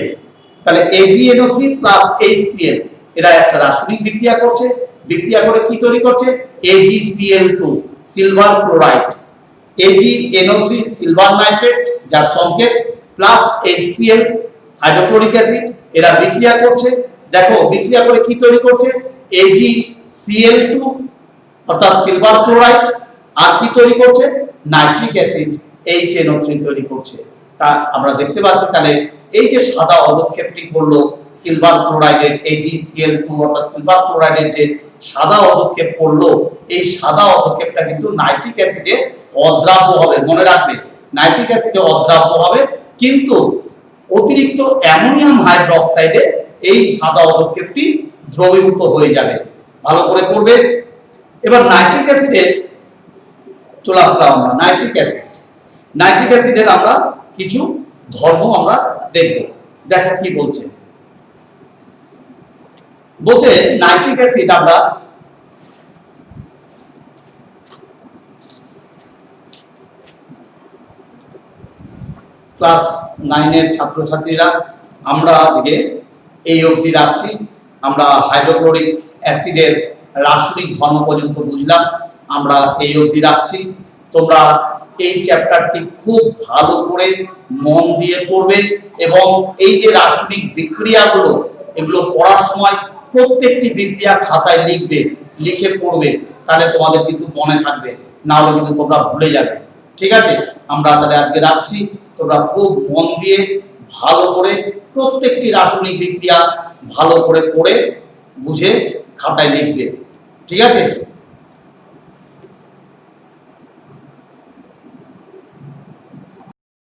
তাহলে AgNO3 প্লাস HCl এরা একটা রাসায়নিক বিক্রিয়া করছে। বিক্রিয়া করে কি তৈরি করছে? AgCl2 silver chloride. AgNO3 silver nitrate যার সংকেত প্লাস HCl হাইড্রোক্লোরিক অ্যাসিড, এরা বিক্রিয়া করছে। দেখো বিক্রিয়া করে কি তৈরি করছে? AgCl2 অর্থাৎ সিলভার ক্লোরাইড আর কি তৈরি করছে? নাইট্রিক অ্যাসিড HNO3 তৈরি করছে। তা আমরা দেখতে পাচ্ছি তাহলে এই যে সাদা অধক্ষেপটি করলো সিলভার ক্লোরাইডের AgCl2 অর্থাৎ সিলভার ক্লোরাইডের যে সাদা অধক্ষেপ করলো, এই সাদা অধক্ষেপটা কিন্তু নাইট্রিক অ্যাসিডে অদ্রাব্য হবে। মনে রাখবে নাইট্রিক অ্যাসিডে অদ্রাব্য হবে, কিন্তু অতিরিক্ত অ্যামোনিয়াম হাইড্রোক্সাইডে এই সাদা অধক্ষেপটি দ্রবীভূত হয়ে যাবে। ভালো করে পড়বে। এবার নাইট্রিক অ্যাসিডে চলে আসলাম আমরা। নাইট্রিক অ্যাসিডের আমরা কিছু ধর্ম আমরা দেখব। দেখো কি বলছে। বলছে নাইট্রিক অ্যাসিড আমরা ক্লাস 9 এর ছাত্রছাত্রীরা আমরা আজকে এই অবধি রাখছি। আমরা হাইড্রোক্লোরিক অ্যাসিডের রাসায়নিক ধর্ম পর্যন্ত বুঝলাম, আমরা এই অবধি রাখছি। তোমরা এই চ্যাপ্টারটি খুব ভালো করে মন দিয়ে পড়বে এবং এই যে রাসায়নিক বিক্রিয়াগুলো এগুলো পড়ার সময় প্রত্যেকটি বিক্রিয়া খাতায় লিখবে, লিখে পড়বে, তাহলে তোমাদের কিন্তু মনে থাকবে, না হলে কিন্তু তোমরা ভুলে যাবে। ঠিক আছে, আমরা তাহলে আজকে রাখছি। তোমরা খুব মন দিয়ে ভালো করে প্রত্যেকটি রাসায়নিক বিক্রিয়া ভালো করে পড়ে বুঝে খাতায় লিখবে। ঠিক আছে।